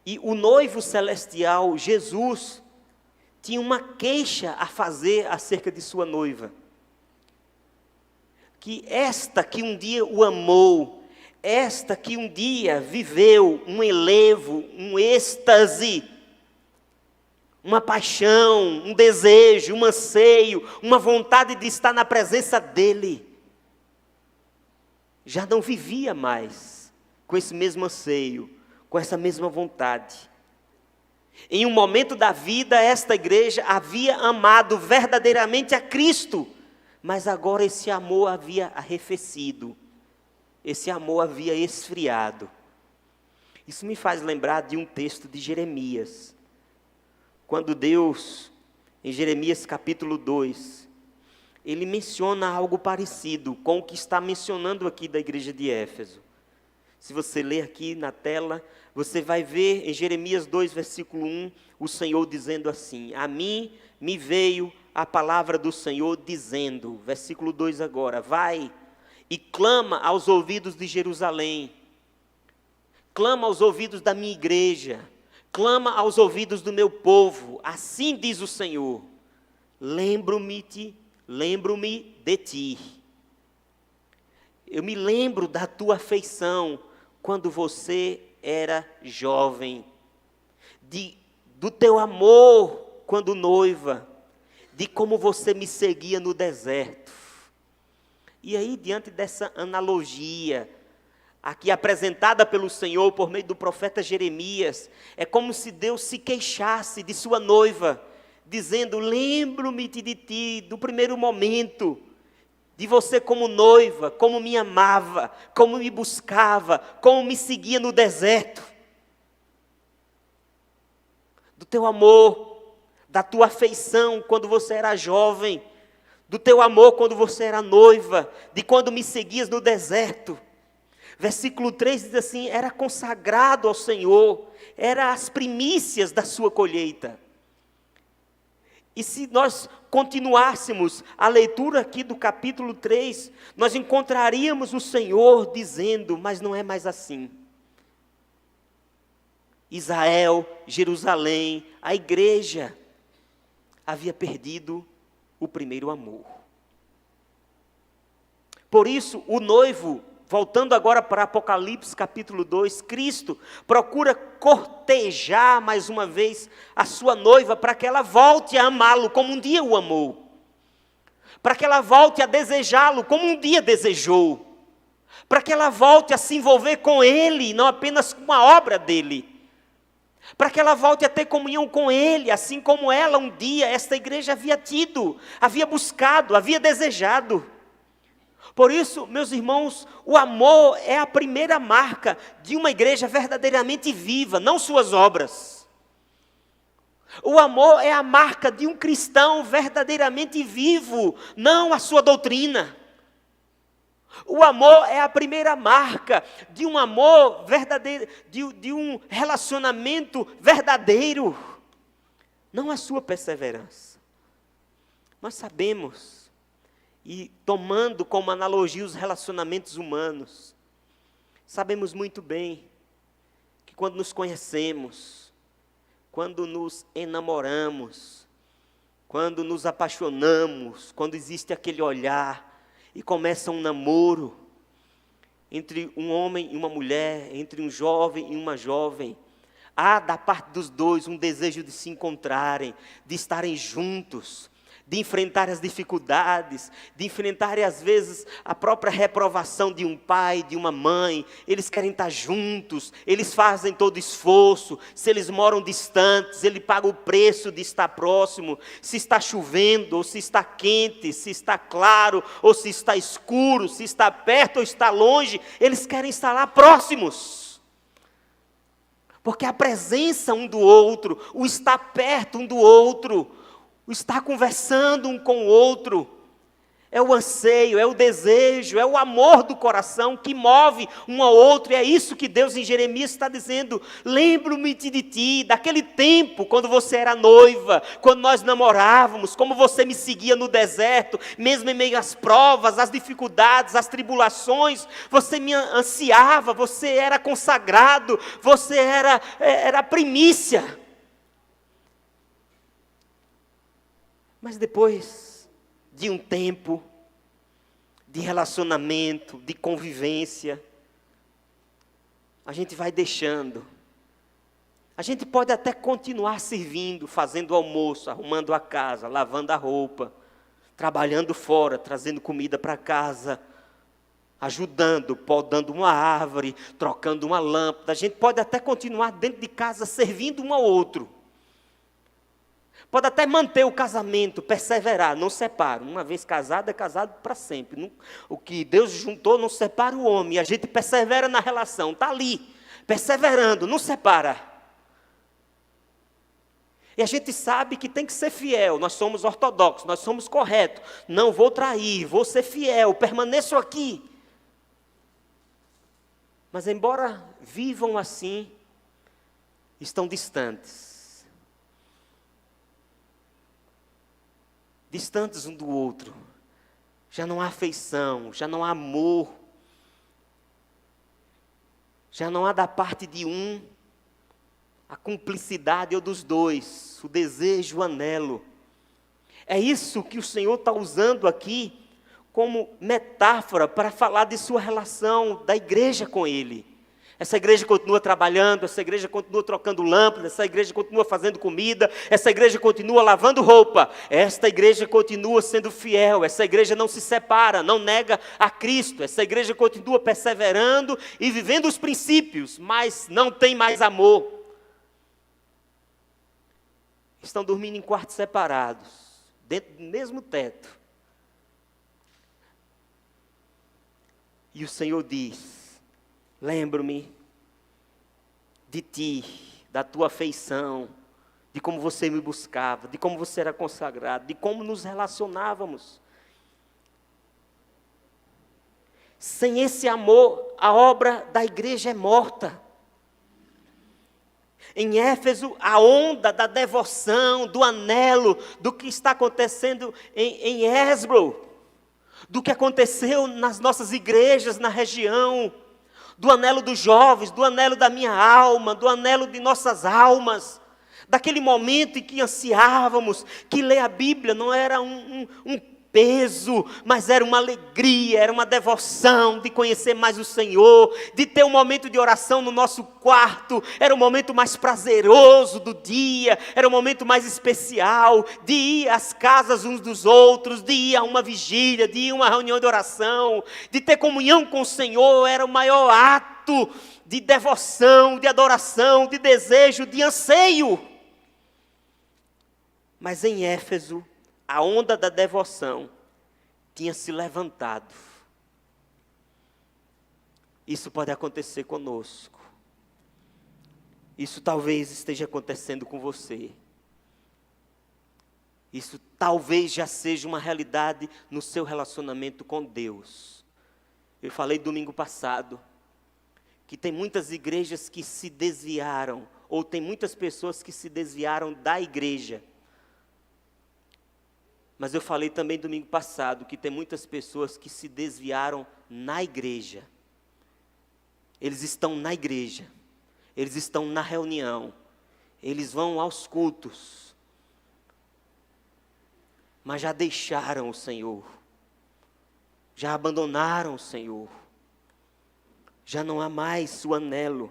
E o noivo celestial, Jesus, tinha uma queixa a fazer acerca de sua noiva. que esta que um dia o amou, esta que um dia viveu um enlevo, um êxtase, uma paixão, um desejo, um anseio, uma vontade de estar na presença dele, já não vivia mais com esse mesmo anseio, com essa mesma vontade. Em um momento da vida, esta igreja havia amado verdadeiramente a Cristo, mas agora esse amor havia arrefecido, esse amor havia esfriado. Isso me faz lembrar de um texto de Jeremias, quando Deus, em Jeremias capítulo 2, ele menciona algo parecido com o que está mencionando aqui da igreja de Éfeso. Se você ler aqui na tela, você vai ver em Jeremias 2, versículo 1, o Senhor dizendo assim: a mim me veio a palavra do Senhor dizendo, versículo 2 agora, vai e clama aos ouvidos de Jerusalém, clama aos ouvidos da minha igreja, clama aos ouvidos do meu povo, assim diz o Senhor, lembro-me de ti. Eu me lembro da tua afeição quando você era jovem, do teu amor quando noiva, de como você me seguia no deserto. E aí, diante dessa analogia, aqui apresentada pelo Senhor por meio do profeta Jeremias, é como se Deus se queixasse de sua noiva, dizendo: lembro-me de ti, do primeiro momento, de você como noiva, como me amava, como me buscava, como me seguia no deserto. Do teu amor, da tua afeição quando você era jovem, do teu amor quando você era noiva, de quando me seguias no deserto. Versículo 3 diz assim: era consagrado ao Senhor, era as primícias da sua colheita. E se nós continuássemos a leitura aqui do capítulo 3, nós encontraríamos o Senhor dizendo: mas não é mais assim. Israel, Jerusalém, a igreja havia perdido o primeiro amor. Por isso, o noivo, voltando agora para Apocalipse capítulo 2, Cristo procura cortejar mais uma vez a sua noiva para que ela volte a amá-lo como um dia o amou. Para que ela volte a desejá-lo como um dia desejou. Para que ela volte a se envolver com ele, não apenas com a obra dele. Para que ela volte a ter comunhão com ele, assim como ela um dia, esta igreja havia tido, havia buscado, havia desejado. Por isso, meus irmãos, o amor é a primeira marca de uma igreja verdadeiramente viva, não suas obras. O amor é a marca de um cristão verdadeiramente vivo, não a sua doutrina. O amor é a primeira marca de um amor verdadeiro, de um relacionamento verdadeiro, não a sua perseverança. Nós sabemos, e tomando como analogia os relacionamentos humanos, sabemos muito bem que quando nos conhecemos, quando nos enamoramos, quando nos apaixonamos, quando existe aquele olhar e começa um namoro entre um homem e uma mulher, entre um jovem e uma jovem, há da parte dos dois um desejo de se encontrarem, de estarem juntos, de enfrentar as dificuldades, de enfrentar às vezes a própria reprovação de um pai, de uma mãe. Eles querem estar juntos, eles fazem todo esforço. Se eles moram distantes, ele paga o preço de estar próximo. Se está chovendo ou se está quente, se está claro ou se está escuro, se está perto ou está longe, eles querem estar lá próximos. Porque a presença um do outro, o estar perto um do outro, o estar conversando um com o outro, é o anseio, é o desejo, é o amor do coração que move um ao outro. E é isso que Deus em Jeremias está dizendo: lembro-me de ti, daquele tempo quando você era noiva, quando nós namorávamos, como você me seguia no deserto, mesmo em meio às provas, às dificuldades, às tribulações, você me ansiava, você era consagrado, você era primícia. Mas depois de um tempo, de relacionamento, de convivência, a gente vai deixando. A gente pode até continuar servindo, fazendo almoço, arrumando a casa, lavando a roupa, trabalhando fora, trazendo comida para casa, ajudando, podando uma árvore, trocando uma lâmpada. A gente pode até continuar dentro de casa servindo um ao outro. Pode até manter o casamento, perseverar, não separa. Uma vez casado, é casado para sempre. O que Deus juntou, não separa o homem. A gente persevera na relação, está ali, perseverando, não separa. E a gente sabe que tem que ser fiel. Nós somos ortodoxos, nós somos corretos. Não vou trair, vou ser fiel, permaneço aqui. Mas embora vivam assim, estão distantes. Distantes um do outro. Já não há afeição, já não há amor. Já não há da parte de um a cumplicidade ou dos dois, o desejo, o anelo. É isso que o Senhor está usando aqui como metáfora para falar de sua relação da igreja com Ele. Essa igreja continua trabalhando, essa igreja continua trocando lâmpadas, essa igreja continua fazendo comida, essa igreja continua lavando roupa, esta igreja continua sendo fiel, essa igreja não se separa, não nega a Cristo, essa igreja continua perseverando e vivendo os princípios, mas não tem mais amor. Estão dormindo em quartos separados, dentro do mesmo teto. E o Senhor diz: lembro-me de ti, da tua afeição, de como você me buscava, de como você era consagrado, de como nos relacionávamos. Sem esse amor, a obra da igreja é morta. Em Éfeso, a onda da devoção, do anelo, do que está acontecendo em Esbro, do que aconteceu nas nossas igrejas na região, do anelo dos jovens, do anelo da minha alma, do anelo de nossas almas, daquele momento em que ansiávamos, que ler a Bíblia não era um peso, mas era uma alegria, era uma devoção de conhecer mais o Senhor, de ter um momento de oração no nosso quarto, era o momento mais prazeroso do dia, era o momento mais especial, de ir às casas uns dos outros, de ir a uma vigília, de ir a uma reunião de oração, de ter comunhão com o Senhor, era o maior ato de devoção, de adoração, de desejo, de anseio. Mas em Éfeso, a onda da devoção tinha se levantado. Isso pode acontecer conosco. Isso talvez esteja acontecendo com você. Isso talvez já seja uma realidade no seu relacionamento com Deus. Eu falei domingo passado que tem muitas igrejas que se desviaram, ou tem muitas pessoas que se desviaram da igreja. Mas eu falei também domingo passado que tem muitas pessoas que se desviaram na igreja. Eles estão na igreja, eles estão na reunião, eles vão aos cultos, mas já deixaram o Senhor, já abandonaram o Senhor, já não há mais o anelo.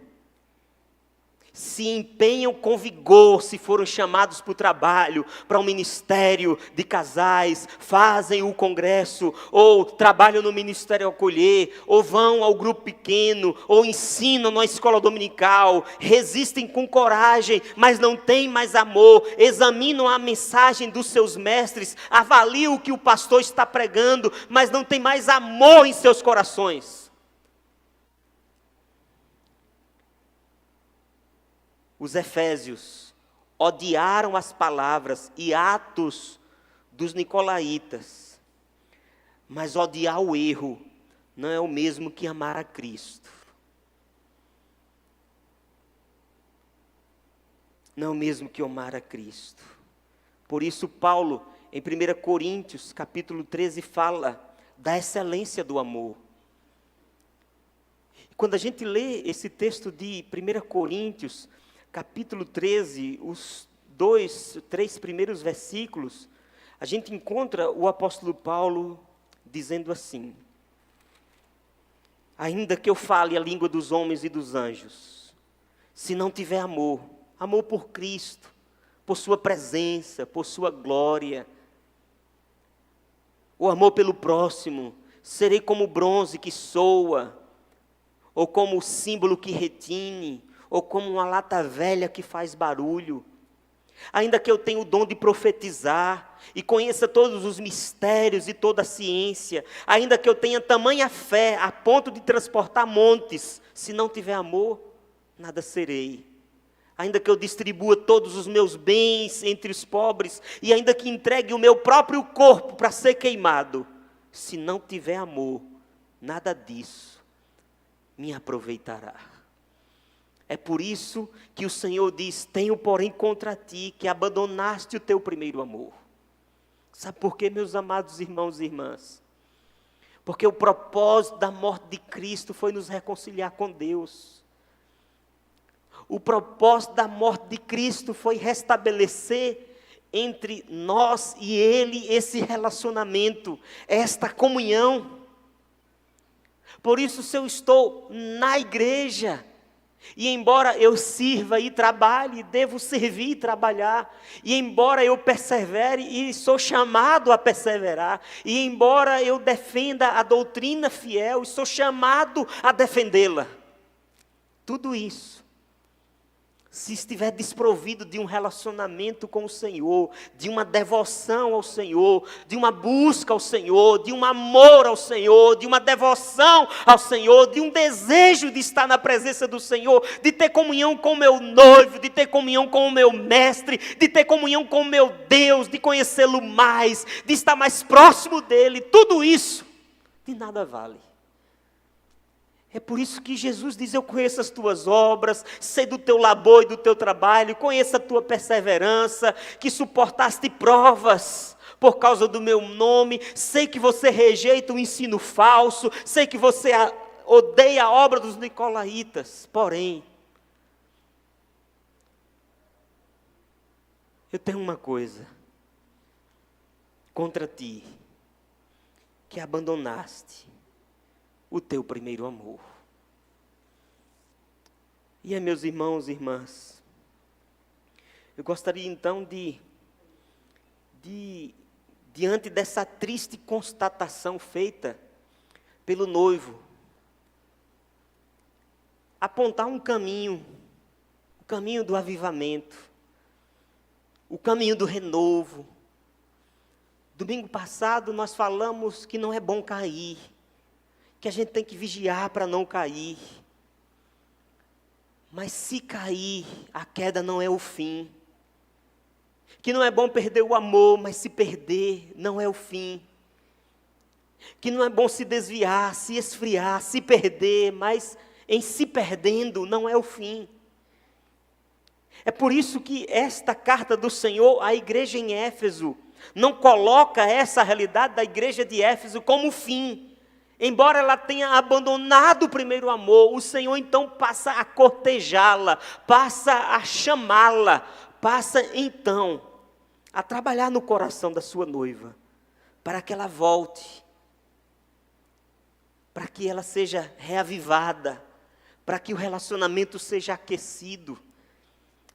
Se empenham com vigor, se foram chamados para o trabalho, para um ministério de casais, fazem o congresso, ou trabalham no ministério acolher, ou vão ao grupo pequeno, ou ensinam na escola dominical, resistem com coragem, mas não têm mais amor, examinam a mensagem dos seus mestres, avaliam o que o pastor está pregando, mas não tem mais amor em seus corações. Os efésios odiaram as palavras e atos dos nicolaítas, mas odiar o erro não é o mesmo que amar a Cristo. Não é o mesmo que amar a Cristo. Por isso Paulo, em 1 Coríntios, capítulo 13, fala da excelência do amor. Quando a gente lê esse texto de 1 Coríntios, capítulo 13, os 3 primeiros versículos, a gente encontra o apóstolo Paulo dizendo assim: ainda que eu fale a língua dos homens e dos anjos, se não tiver amor, amor por Cristo, por sua presença, por sua glória, o amor pelo próximo, serei como bronze que soa, ou como o símbolo que retine, ou como uma lata velha que faz barulho. Ainda que eu tenha o dom de profetizar, e conheça todos os mistérios e toda a ciência, ainda que eu tenha tamanha fé, a ponto de transportar montes, se não tiver amor, nada serei. Ainda que eu distribua todos os meus bens entre os pobres, e ainda que entregue o meu próprio corpo para ser queimado, se não tiver amor, nada disso me aproveitará. É por isso que o Senhor diz: tenho porém contra ti que abandonaste o teu primeiro amor. Sabe por quê, meus amados irmãos e irmãs? Porque o propósito da morte de Cristo foi nos reconciliar com Deus. O propósito da morte de Cristo foi restabelecer entre nós e Ele esse relacionamento, esta comunhão. Por isso, se eu estou na igreja, e embora eu sirva e trabalhe, devo servir e trabalhar, e embora eu persevere e sou chamado a perseverar, e embora eu defenda a doutrina fiel e sou chamado a defendê-la, tudo isso, se estiver desprovido de um relacionamento com o Senhor, de uma devoção ao Senhor, de uma busca ao Senhor, de um amor ao Senhor, de uma devoção ao Senhor, de um desejo de estar na presença do Senhor, de ter comunhão com o meu noivo, de ter comunhão com o meu mestre, de ter comunhão com o meu Deus, de conhecê-lo mais, de estar mais próximo dele, tudo isso de nada vale. É por isso que Jesus diz: eu conheço as tuas obras, sei do teu labor e do teu trabalho, conheço a tua perseverança, que suportaste provas por causa do meu nome, sei que você rejeita o ensino falso, sei que você odeia a obra dos nicolaítas, porém, eu tenho uma coisa contra ti, que abandonaste o teu primeiro amor. E meus irmãos e irmãs, eu gostaria então diante dessa triste constatação feita pelo noivo, apontar um caminho, o caminho do avivamento, o caminho do renovo. Domingo passado nós falamos que não é bom cair, que a gente tem que vigiar para não cair. Mas se cair, a queda não é o fim. Que não é bom perder o amor, mas se perder, não é o fim. Que não é bom se desviar, se esfriar, se perder, mas em se perdendo, não é o fim. É por isso que esta carta do Senhor à igreja em Éfeso não coloca essa realidade da igreja de Éfeso como fim. Embora ela tenha abandonado o primeiro amor, o Senhor então passa a cortejá-la, passa a chamá-la, passa então a trabalhar no coração da sua noiva, para que ela volte, para que ela seja reavivada, para que o relacionamento seja aquecido,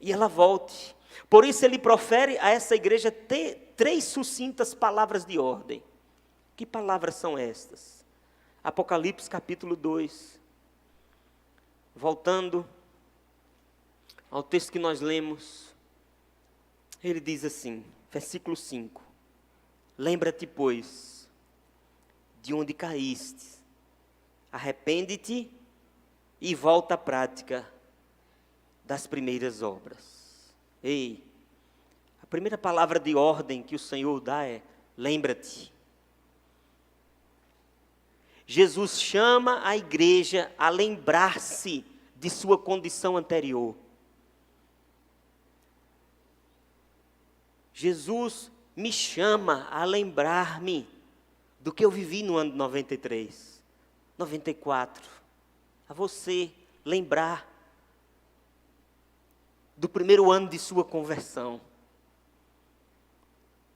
e ela volte. Por isso ele profere a essa igreja três sucintas palavras de ordem. Que palavras são estas? Apocalipse capítulo 2, voltando ao texto que nós lemos, ele diz assim, versículo 5, lembra-te, pois, de onde caíste, arrepende-te e volta à prática das primeiras obras. Ei, a primeira palavra de ordem que o Senhor dá é, lembra-te. Jesus chama a igreja a lembrar-se de sua condição anterior. Jesus me chama a lembrar-me do que eu vivi no ano 93, 94. A você lembrar do primeiro ano de sua conversão.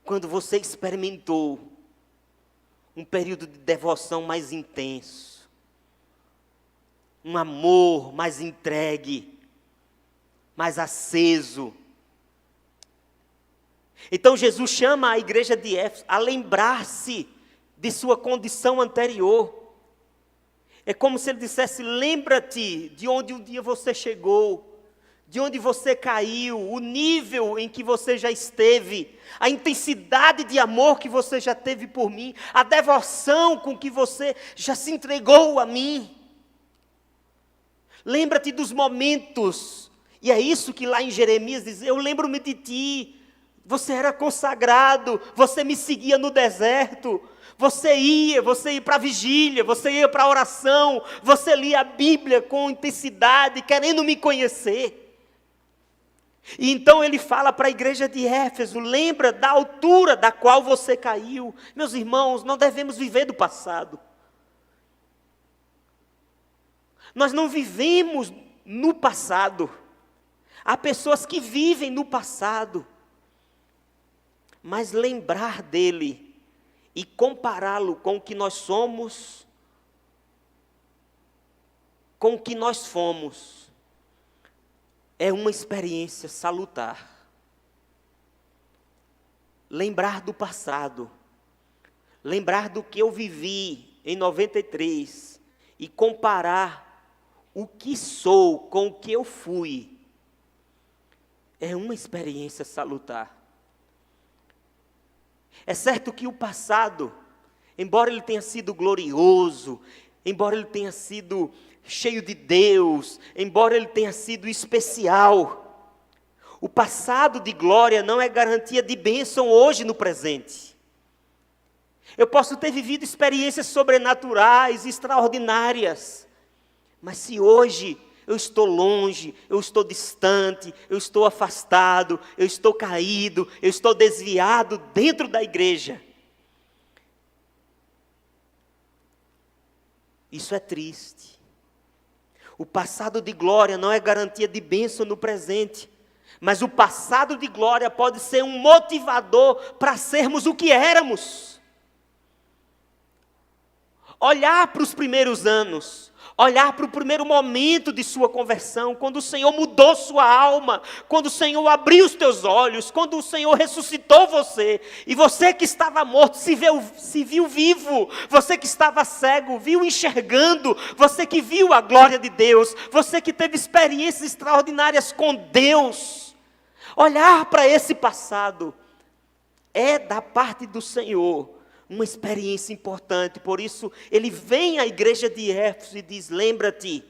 Quando você experimentou um período de devoção mais intenso, um amor mais entregue, mais aceso. Então Jesus chama a igreja de Éfeso a lembrar-se de sua condição anterior. É como se ele dissesse: lembra-te de onde um dia você chegou, de onde você caiu, o nível em que você já esteve, a intensidade de amor que você já teve por mim, a devoção com que você já se entregou a mim. Lembra-te dos momentos, e é isso que lá em Jeremias diz: eu lembro-me de ti, você era consagrado, você me seguia no deserto, você ia para a vigília, você ia para a oração, você lia a Bíblia com intensidade, querendo me conhecer. E então ele fala para a igreja de Éfeso: lembra da altura da qual você caiu. Meus irmãos, não devemos viver do passado. Nós não vivemos no passado. Há pessoas que vivem no passado. Mas lembrar dele e compará-lo com o que nós somos, com o que nós fomos, é uma experiência salutar. Lembrar do passado, lembrar do que eu vivi em 93 e comparar o que sou com o que eu fui, é uma experiência salutar. É certo que o passado, embora ele tenha sido glorioso, embora ele tenha sido cheio de Deus, embora ele tenha sido especial, o passado de glória não é garantia de bênção hoje no presente. Eu posso ter vivido experiências sobrenaturais, extraordinárias, mas se hoje eu estou longe, eu estou distante, eu estou afastado, eu estou caído, eu estou desviado dentro da igreja, isso é triste. O passado de glória não é garantia de bênção no presente, mas o passado de glória pode ser um motivador para sermos o que éramos. Olhar para os primeiros anos, olhar para o primeiro momento de sua conversão, quando o Senhor mudou sua alma, quando o Senhor abriu os teus olhos, quando o Senhor ressuscitou você, e você que estava morto se viu vivo, você que estava cego, viu enxergando, você que viu a glória de Deus, você que teve experiências extraordinárias com Deus. Olhar para esse passado é da parte do Senhor uma experiência importante. Por isso ele vem à igreja de Éfeso e diz: lembra-te,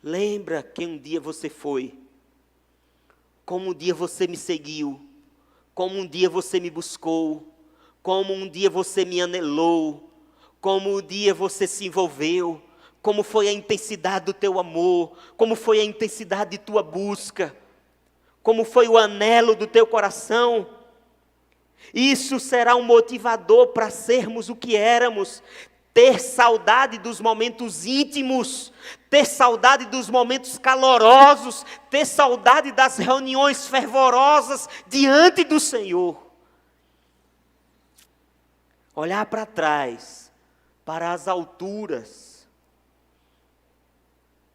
lembra que um dia você foi, como um dia você me seguiu, como um dia você me buscou, como um dia você me anelou, como um dia você se envolveu, como foi a intensidade do teu amor, como foi a intensidade de tua busca, como foi o anelo do teu coração. Isso será um motivador para sermos o que éramos. Ter saudade dos momentos íntimos, ter saudade dos momentos calorosos, ter saudade das reuniões fervorosas diante do Senhor. Olhar para trás, para as alturas,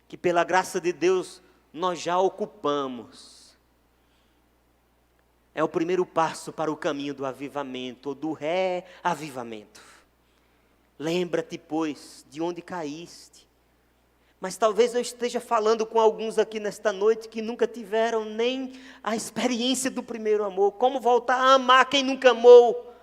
que pela graça de Deus nós já ocupamos. É o primeiro passo para o caminho do avivamento, ou do reavivamento. Lembra-te, pois, de onde caíste. Mas talvez eu esteja falando com alguns aqui nesta noite que nunca tiveram nem a experiência do primeiro amor. Como voltar a amar quem nunca amou?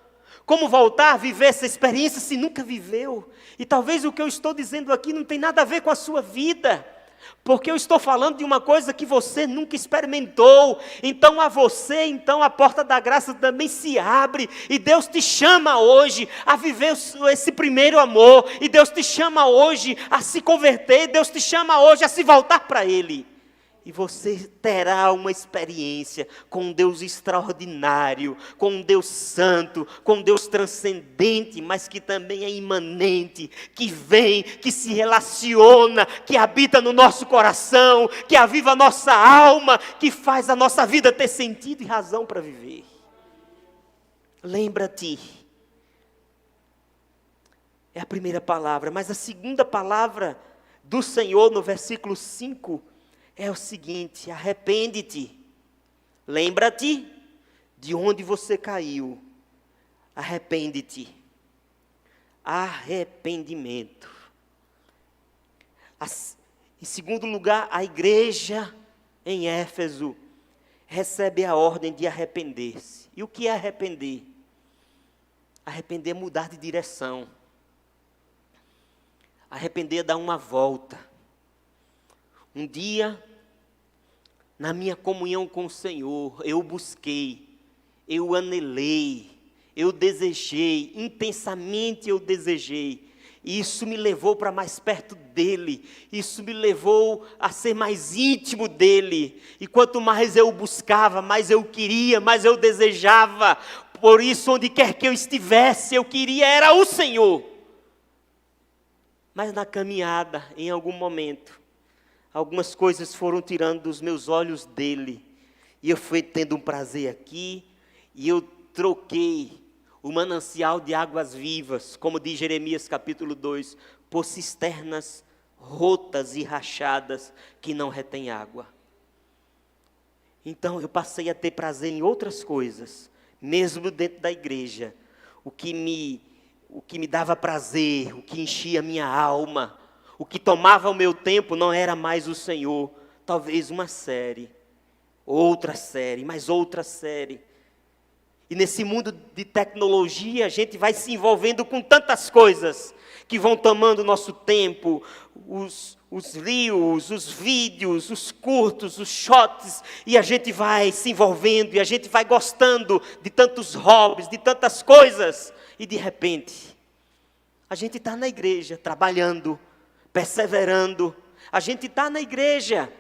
Como voltar a viver essa experiência se nunca viveu? E talvez o que eu estou dizendo aqui não tem nada a ver com a sua vida, porque eu estou falando de uma coisa que você nunca experimentou. Então a você, então a porta da graça também se abre, e Deus te chama hoje a viver esse primeiro amor, e Deus te chama hoje a se converter, Deus te chama hoje a se voltar para Ele. E você terá uma experiência com um Deus extraordinário, com um Deus santo, com um Deus transcendente, mas que também é imanente, que vem, que se relaciona, que habita no nosso coração, que aviva a nossa alma, que faz a nossa vida ter sentido e razão para viver. É a primeira palavra. Mas a segunda palavra do Senhor no versículo 5 é o seguinte: arrepende-te. Lembra-te de onde você caiu. Arrepende-te. Arrependimento. Em segundo lugar, a igreja em Éfeso recebe a ordem de arrepender-se. E o que é arrepender? Arrepender é mudar de direção. Arrepender é dar uma volta. Um dia, na minha comunhão com o Senhor, eu busquei, eu anelei, eu desejei, intensamente eu desejei. E isso me levou para mais perto dEle, isso me levou a ser mais íntimo dEle. E quanto mais eu buscava, mais eu queria, mais eu desejava. Por isso, onde quer que eu estivesse, eu queria era o Senhor. Mas na caminhada, em algum momento, algumas coisas foram tirando dos meus olhos dEle. E eu fui tendo um prazer aqui, e eu troquei o manancial de águas vivas, como diz Jeremias capítulo 2, por cisternas rotas e rachadas que não retêm água. Então eu passei a ter prazer em outras coisas, mesmo dentro da igreja. O que me dava prazer, o que enchia minha alma, o que tomava o meu tempo não era mais o Senhor. Talvez uma série, outra série, mais outra série. E nesse mundo de tecnologia, a gente vai se envolvendo com tantas coisas que vão tomando o nosso tempo, os reels, os vídeos, os curtos, os shots, e a gente vai se envolvendo, e a gente vai gostando de tantos hobbies, de tantas coisas, e de repente, a gente está na igreja, trabalhando, perseverando, a gente está na igreja,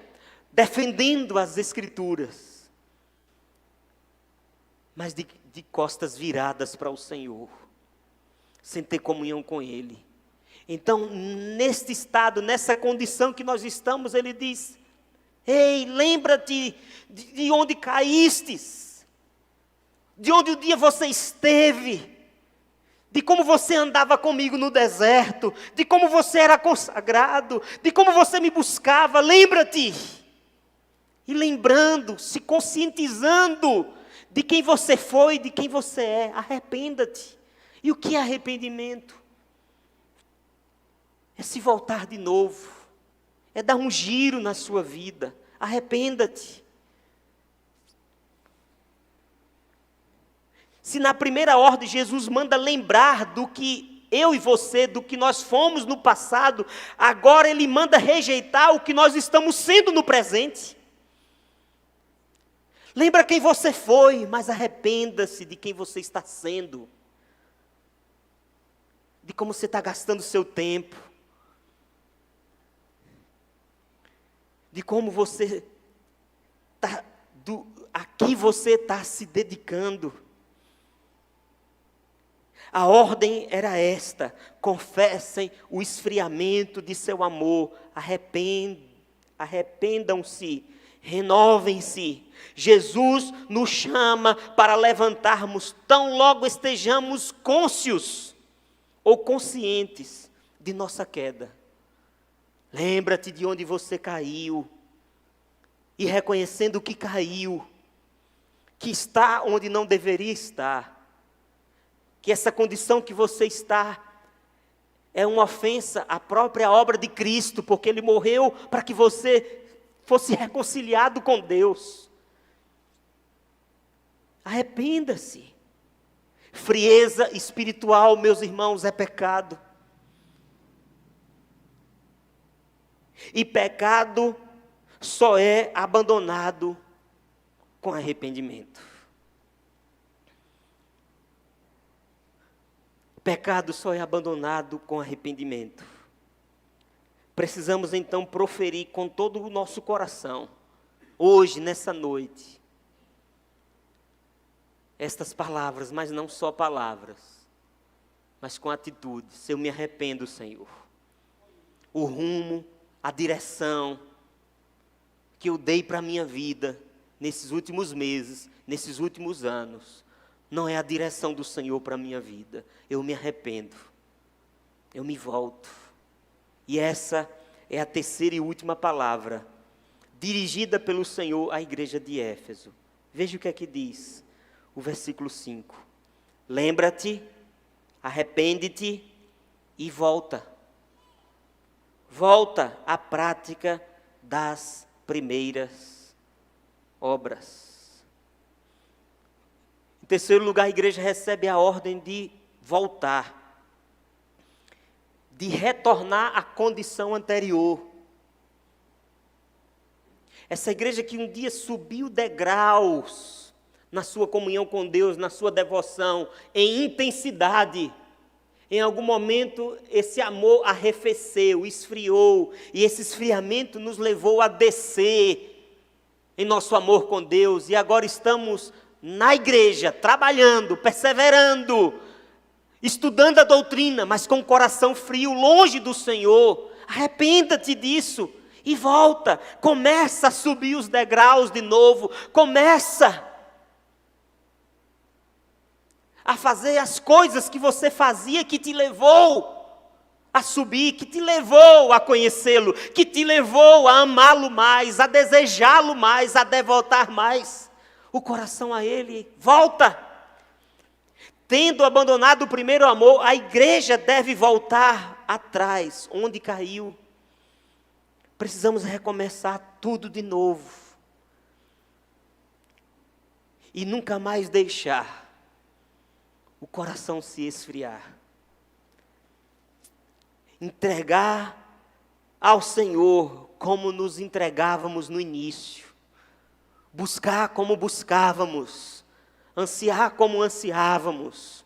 defendendo as Escrituras, mas de costas viradas para o Senhor, sem ter comunhão com Ele. Então, neste estado, nessa condição que nós estamos, Ele diz: ei, lembra-te de onde caístes, de onde um dia você esteve, de como você andava comigo no deserto, de como você era consagrado, de como você me buscava. Lembra-te. E lembrando, se conscientizando de quem você foi, de quem você é. Arrependa-te. E o que é arrependimento? É se voltar de novo, é dar um giro na sua vida. Arrependa-te. Se na primeira ordem Jesus manda lembrar do que eu e você, do que nós fomos no passado, agora Ele manda rejeitar o que nós estamos sendo no presente. Lembra quem você foi, mas arrependa-se de quem você está sendo. De como você está gastando o seu tempo. De como você está, a quem você está se dedicando. A ordem era esta: confessem o esfriamento de seu amor, arrependam-se, renovem-se. Jesus nos chama para levantarmos, tão logo estejamos cônscios ou conscientes de nossa queda. Lembra-te de onde você caiu, e reconhecendo que caiu, que está onde não deveria estar, que essa condição que você está é uma ofensa à própria obra de Cristo, porque Ele morreu para que você fosse reconciliado com Deus. Arrependa-se. Frieza espiritual, meus irmãos, é pecado. E pecado só é abandonado com arrependimento. Pecado só é abandonado com arrependimento. Precisamos então proferir com todo o nosso coração, hoje, nessa noite, estas palavras, mas não só palavras, mas com atitudes. Eu me arrependo, Senhor. O rumo, a direção que eu dei para a minha vida nesses últimos meses, nesses últimos anos, não é a direção do Senhor para a minha vida. Eu me arrependo. eu me volto. E essa é a terceira e última palavra, dirigida pelo Senhor à igreja de Éfeso. Veja o que é que diz o versículo 5. Lembra-te, arrepende-te e volta. Volta à prática das primeiras obras. Em terceiro lugar, a igreja recebe a ordem de voltar, de retornar à condição anterior. Essa igreja que um dia subiu degraus na sua comunhão com Deus, na sua devoção, em intensidade. Em algum momento, esse amor arrefeceu, esfriou, e esse esfriamento nos levou a descer em nosso amor com Deus, e agora estamos na igreja, trabalhando, perseverando, estudando a doutrina, mas com o coração frio, longe do Senhor. Arrependa-te disso e volta, começa a subir os degraus de novo, começa a fazer as coisas que você fazia, que te levou a subir, que te levou a conhecê-lo, que te levou a amá-lo mais, a desejá-lo mais, a devotar mais o coração a Ele. Volta! Tendo abandonado o primeiro amor, a igreja deve voltar atrás, onde caiu. Precisamos recomeçar tudo de novo. E nunca mais deixar o coração se esfriar. Entregar ao Senhor como nos entregávamos no início. Buscar como buscávamos. Ansiar como ansiávamos.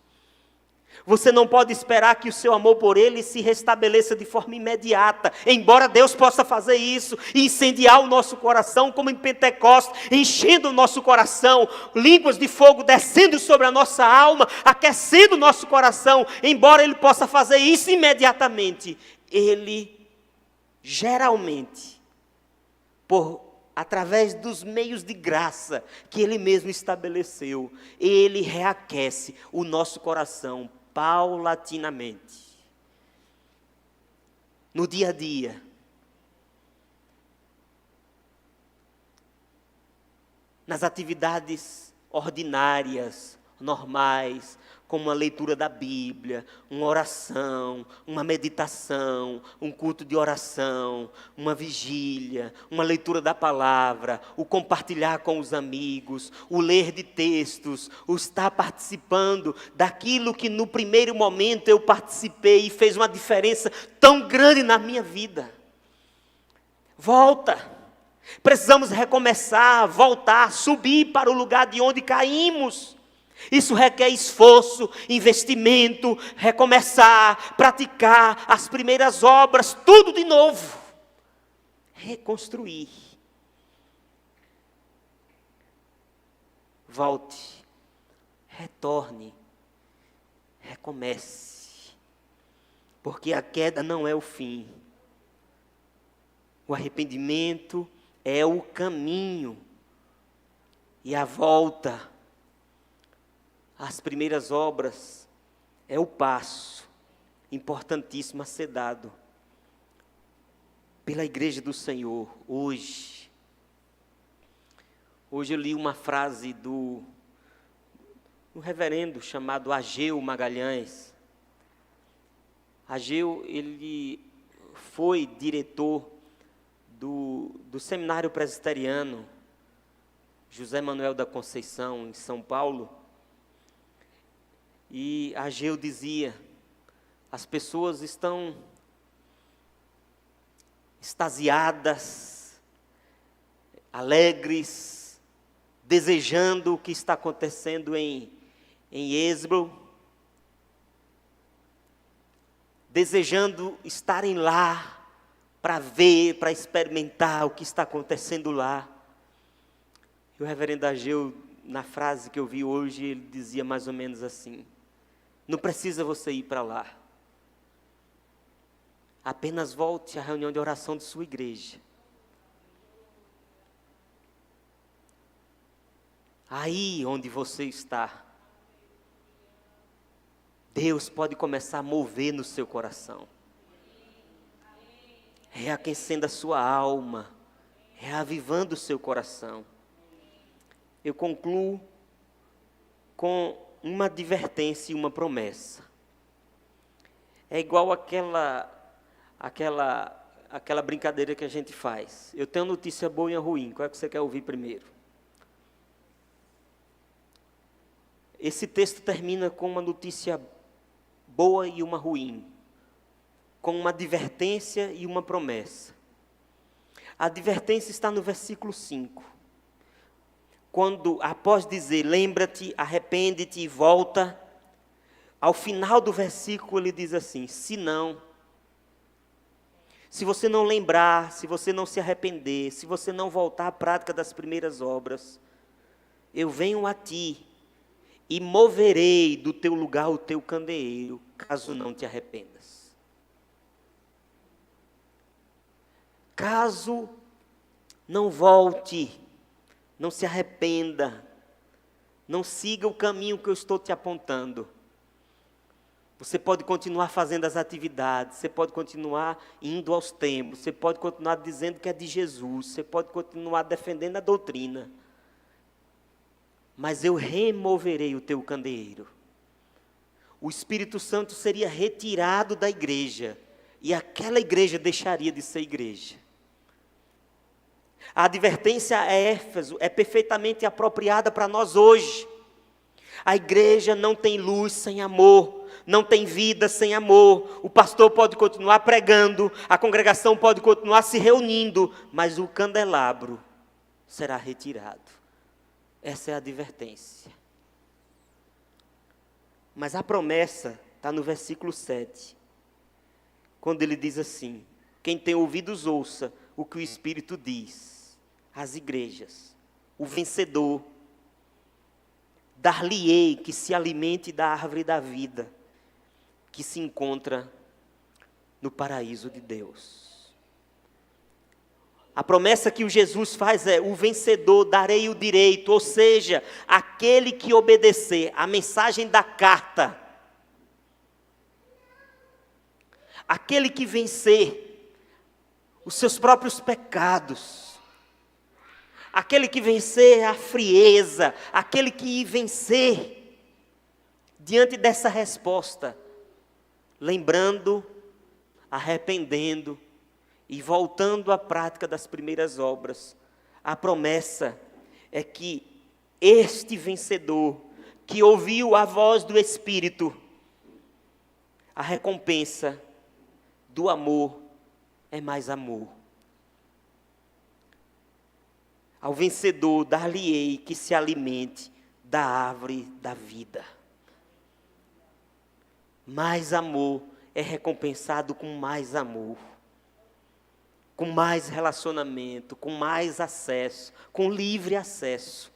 Você não pode esperar que o seu amor por Ele se restabeleça de forma imediata, embora Deus possa fazer isso, e incendiar o nosso coração, como em Pentecostes, enchendo o nosso coração, línguas de fogo descendo sobre a nossa alma, aquecendo o nosso coração. Embora Ele possa fazer isso imediatamente, Ele, geralmente, através dos meios de graça que Ele mesmo estabeleceu, Ele reaquece o nosso coração paulatinamente. No dia a dia. Nas atividades ordinárias, normais, como a leitura da Bíblia, uma oração, uma meditação, um culto de oração, uma vigília, uma leitura da palavra, o compartilhar com os amigos, o ler de textos, o estar participando daquilo que no primeiro momento eu participei e fez uma diferença tão grande na minha vida. Volta. Precisamos recomeçar, voltar, subir para o lugar de onde caímos. Isso requer esforço, investimento, recomeçar, praticar as primeiras obras, tudo de novo. Reconstruir. Volte, retorne, recomece. Porque a queda não é o fim. O arrependimento é o caminho. E a volta às primeiras obras é o passo importantíssimo a ser dado pela igreja do Senhor hoje. Hoje eu li uma frase do reverendo chamado Ageu Magalhães. Ageu, ele foi diretor do seminário presbiteriano José Manuel da Conceição, em São Paulo. E Ageu dizia: as pessoas estão extasiadas, alegres, desejando o que está acontecendo em Êxodo, desejando estarem lá para ver, para experimentar o que está acontecendo lá. E o reverendo Ageu, na frase que eu vi hoje, ele dizia mais ou menos assim: não precisa você ir para lá. Apenas volte à reunião de oração de sua igreja. Aí onde você está. Deus pode começar a mover no seu coração, reaquecendo a sua alma, reavivando o seu coração. Eu concluo com uma advertência e uma promessa. É igual aquela brincadeira que a gente faz. Eu tenho notícia boa e ruim, qual é que você quer ouvir primeiro? Esse texto termina com uma notícia boa e uma ruim, com uma advertência e uma promessa. A advertência está no versículo 5. Quando, após dizer, lembra-te, arrepende-te e volta, ao final do versículo ele diz assim, se você não lembrar, se você não se arrepender, se você não voltar à prática das primeiras obras, eu venho a ti e moverei do teu lugar o teu candeeiro, caso não te arrependas. Caso não volte, não se arrependa, não siga o caminho que eu estou te apontando. Você pode continuar fazendo as atividades, você pode continuar indo aos templos, você pode continuar dizendo que é de Jesus, você pode continuar defendendo a doutrina. Mas eu removerei o teu candeeiro. O Espírito Santo seria retirado da igreja, e aquela igreja deixaria de ser igreja. A advertência a Éfeso é perfeitamente apropriada para nós hoje. A igreja não tem luz sem amor, não tem vida sem amor. O pastor pode continuar pregando, a congregação pode continuar se reunindo, mas o candelabro será retirado. Essa é a advertência. Mas a promessa está no versículo 7, quando ele diz assim, quem tem ouvidos ouça o que o Espírito diz às igrejas. O vencedor, dar-lhe-ei que se alimente da árvore da vida, que se encontra no paraíso de Deus. A promessa que o Jesus faz é, o vencedor darei o direito, ou seja, aquele que obedecer a mensagem da carta, aquele que vencer os seus próprios pecados, aquele que vencer a frieza, aquele que vencer diante dessa resposta, lembrando, arrependendo e voltando à prática das primeiras obras. A promessa é que este vencedor, que ouviu a voz do Espírito, a recompensa do amor é mais amor. Ao vencedor dar-lhe-ei que se alimente da árvore da vida. Mais amor é recompensado com mais amor, com mais relacionamento, com mais acesso, com livre acesso.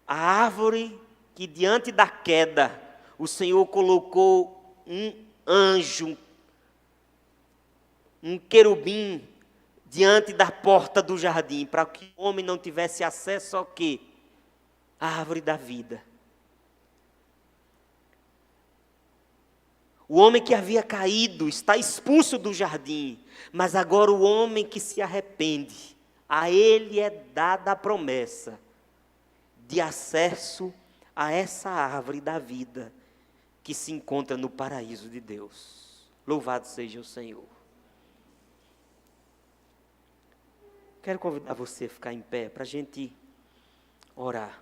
A árvore que diante da queda o Senhor colocou um anjo, um querubim, diante da porta do jardim, para que o homem não tivesse acesso ao quê? A árvore da vida. O homem que havia caído está expulso do jardim, mas agora o homem que se arrepende, a ele é dada a promessa de acesso a essa árvore da vida que se encontra no paraíso de Deus. Louvado seja o Senhor. Quero convidar você a ficar em pé para a gente orar.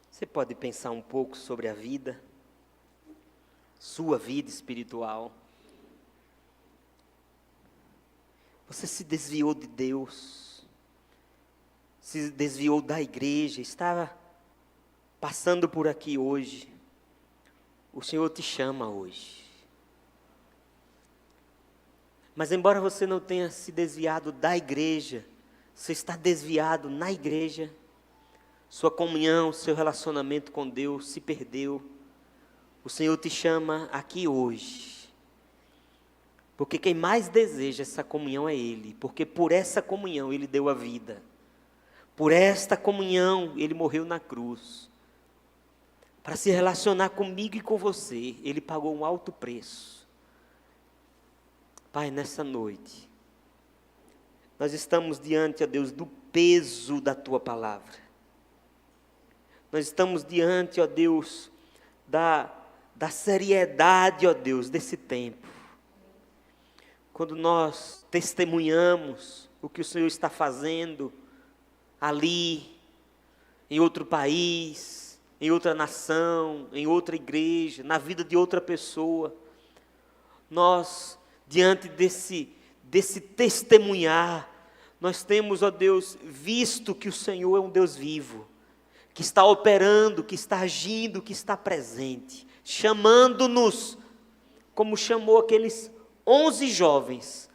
Você pode pensar um pouco sobre a vida, sua vida espiritual. Você se desviou de Deus, se desviou da igreja, estava passando por aqui hoje. O Senhor te chama hoje. Mas embora você não tenha se desviado da igreja, você está desviado na igreja, sua comunhão, seu relacionamento com Deus se perdeu. O Senhor te chama aqui hoje Porque quem mais deseja essa comunhão é Ele, porque por essa comunhão Ele deu a vida. Por esta comunhão Ele morreu na cruz. Para se relacionar comigo e com você, Ele pagou um alto preço. Pai, nessa noite, nós estamos diante, ó Deus, do peso da Tua palavra. Nós estamos diante, ó Deus, da seriedade, ó Deus, desse tempo. Quando nós testemunhamos o que o Senhor está fazendo ali, em outro país, em outra nação, em outra igreja, na vida de outra pessoa, nós, diante desse testemunhar, nós temos, ó Deus, visto que o Senhor é um Deus vivo, que está operando, que está agindo, que está presente, chamando-nos, como chamou aqueles 11 jovens,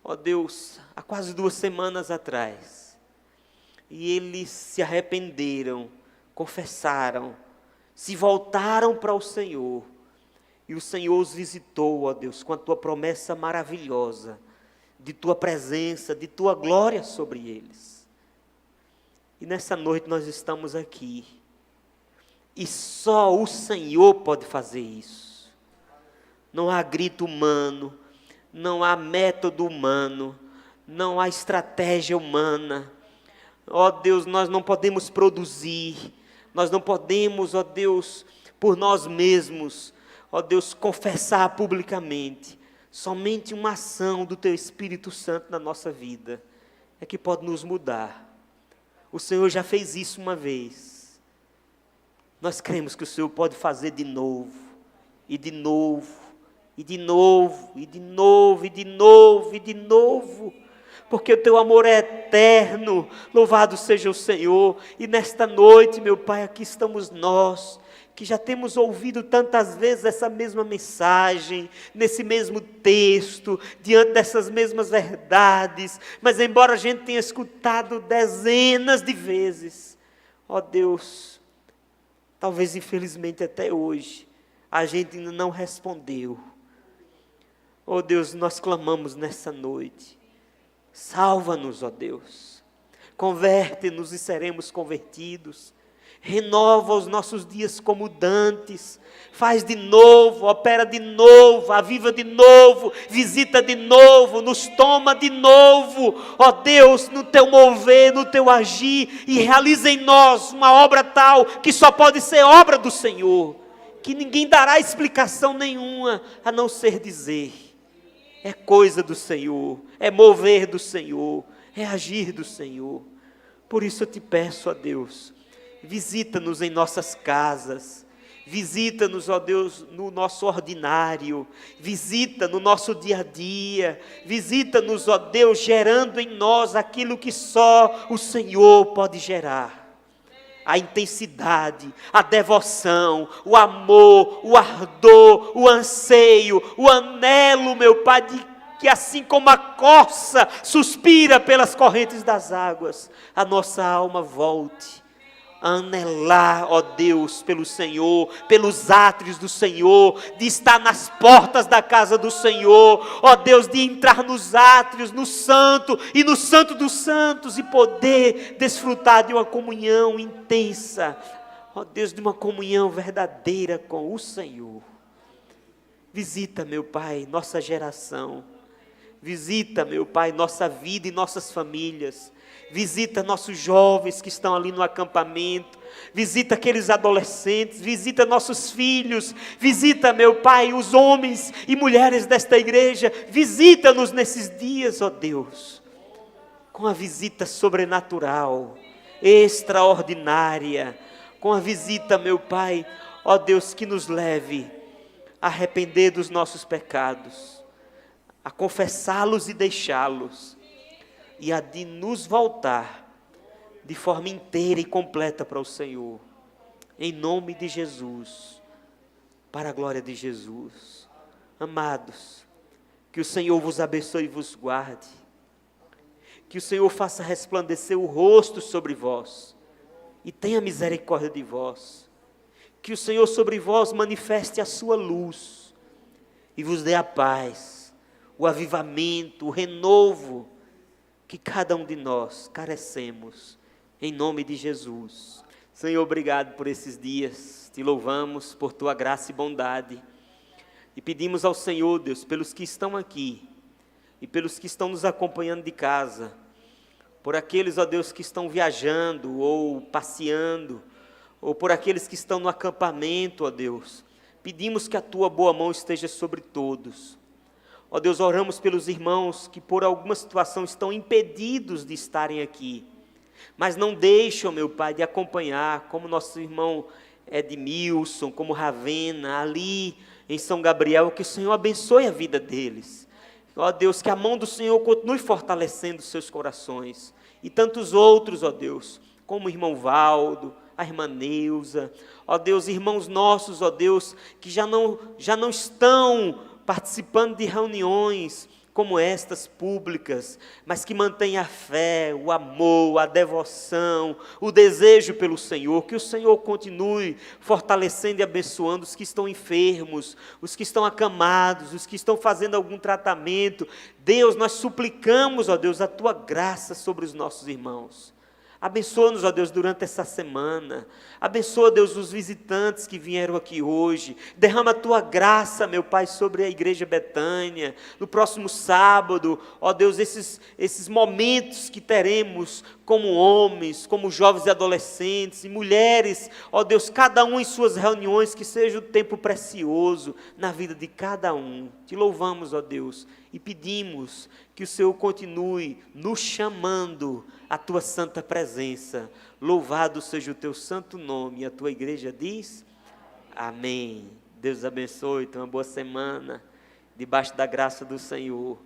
ó Deus, há quase 2 semanas atrás, e eles se arrependeram, confessaram, se voltaram para o Senhor, e o Senhor os visitou, ó Deus, com a Tua promessa maravilhosa, de Tua presença, de Tua glória sobre eles. E nessa noite nós estamos aqui, e só o Senhor pode fazer isso. Não há grito humano, não há método humano, não há estratégia humana. Ó Deus, nós não podemos produzir, nós não podemos, ó Deus, por nós mesmos, ó Deus, confessar publicamente. Somente uma ação do Teu Espírito Santo na nossa vida é que pode nos mudar. O Senhor já fez isso uma vez. Nós cremos que o Senhor pode fazer de novo, e de novo, e de novo, e de novo, e de novo, e de novo, porque o Teu amor é eterno. Louvado seja o Senhor. E nesta noite, meu Pai, aqui estamos nós, que já temos ouvido tantas vezes essa mesma mensagem, nesse mesmo texto, diante dessas mesmas verdades, mas embora a gente tenha escutado dezenas de vezes, ó Deus, talvez infelizmente até hoje, a gente ainda não respondeu. Ó Deus, nós clamamos nessa noite, salva-nos, ó Deus, converte-nos e seremos convertidos. Renova os nossos dias como dantes, faz de novo, opera de novo, aviva de novo, visita de novo, nos toma de novo, ó Deus, no Teu mover, no Teu agir, e realiza em nós uma obra tal, que só pode ser obra do Senhor, que ninguém dará explicação nenhuma, a não ser dizer, é coisa do Senhor, é mover do Senhor, é agir do Senhor. Por isso eu te peço, ó Deus, visita-nos em nossas casas, visita-nos, ó Deus, no nosso ordinário, visita no nosso dia a dia, visita-nos, ó Deus, gerando em nós aquilo que só o Senhor pode gerar. A intensidade, a devoção, o amor, o ardor, o anseio, o anelo, meu Pai, que assim como a corça suspira pelas correntes das águas, a nossa alma volte a anelar, ó Deus, pelo Senhor, pelos átrios do Senhor, de estar nas portas da casa do Senhor, ó Deus, de entrar nos átrios, no santo e no santo dos santos, e poder desfrutar de uma comunhão intensa, ó Deus, de uma comunhão verdadeira com o Senhor. Visita, meu Pai, nossa geração, visita, meu Pai, nossa vida e nossas famílias. Visita nossos jovens que estão ali no acampamento, visita aqueles adolescentes, visita nossos filhos, visita, meu Pai, os homens e mulheres desta igreja, visita-nos nesses dias, ó Deus, com a visita sobrenatural, extraordinária, com a visita, meu Pai, ó Deus, que nos leve a arrepender dos nossos pecados, a confessá-los e deixá-los, e a de nos voltar de forma inteira e completa para o Senhor, em nome de Jesus, para a glória de Jesus. Amados, que o Senhor vos abençoe e vos guarde, que o Senhor faça resplandecer o rosto sobre vós, e tenha misericórdia de vós, que o Senhor sobre vós manifeste a sua luz, e vos dê a paz, o avivamento, o renovo que cada um de nós carecemos, em nome de Jesus. Senhor, obrigado por esses dias, te louvamos por tua graça e bondade, e pedimos ao Senhor, Deus, pelos que estão aqui, e pelos que estão nos acompanhando de casa, por aqueles, ó Deus, que estão viajando, ou passeando, ou por aqueles que estão no acampamento, ó Deus, pedimos que a tua boa mão esteja sobre todos. Ó Deus, oramos pelos irmãos que por alguma situação estão impedidos de estarem aqui, mas não deixam, meu Pai, de acompanhar, como nosso irmão Edmilson, como Ravena, ali em São Gabriel, que o Senhor abençoe a vida deles. Ó Deus, que a mão do Senhor continue fortalecendo seus corações, e tantos outros, ó Deus, como o irmão Valdo, a irmã Neuza, ó Deus, irmãos nossos, ó Deus, que já não estão participando de reuniões como estas públicas, mas que mantêm a fé, o amor, a devoção, o desejo pelo Senhor, que o Senhor continue fortalecendo e abençoando os que estão enfermos, os que estão acamados, os que estão fazendo algum tratamento. Deus, nós suplicamos, ó Deus, a tua graça sobre os nossos irmãos. Abençoa-nos, ó Deus, durante essa semana. Abençoa, Deus, os visitantes que vieram aqui hoje. Derrama a tua graça, meu Pai, sobre a Igreja Betânia. No próximo sábado, ó Deus, esses momentos que teremos como homens, como jovens e adolescentes e mulheres, ó Deus, cada um em suas reuniões, que seja um tempo precioso na vida de cada um. Te louvamos, ó Deus, e pedimos que o Senhor continue nos chamando à tua santa presença. Louvado seja o teu santo nome. E a tua igreja diz: amém. Deus abençoe, tenha uma boa semana, debaixo da graça do Senhor.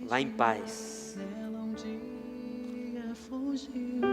Vá em paz. Ela um dia fugiu.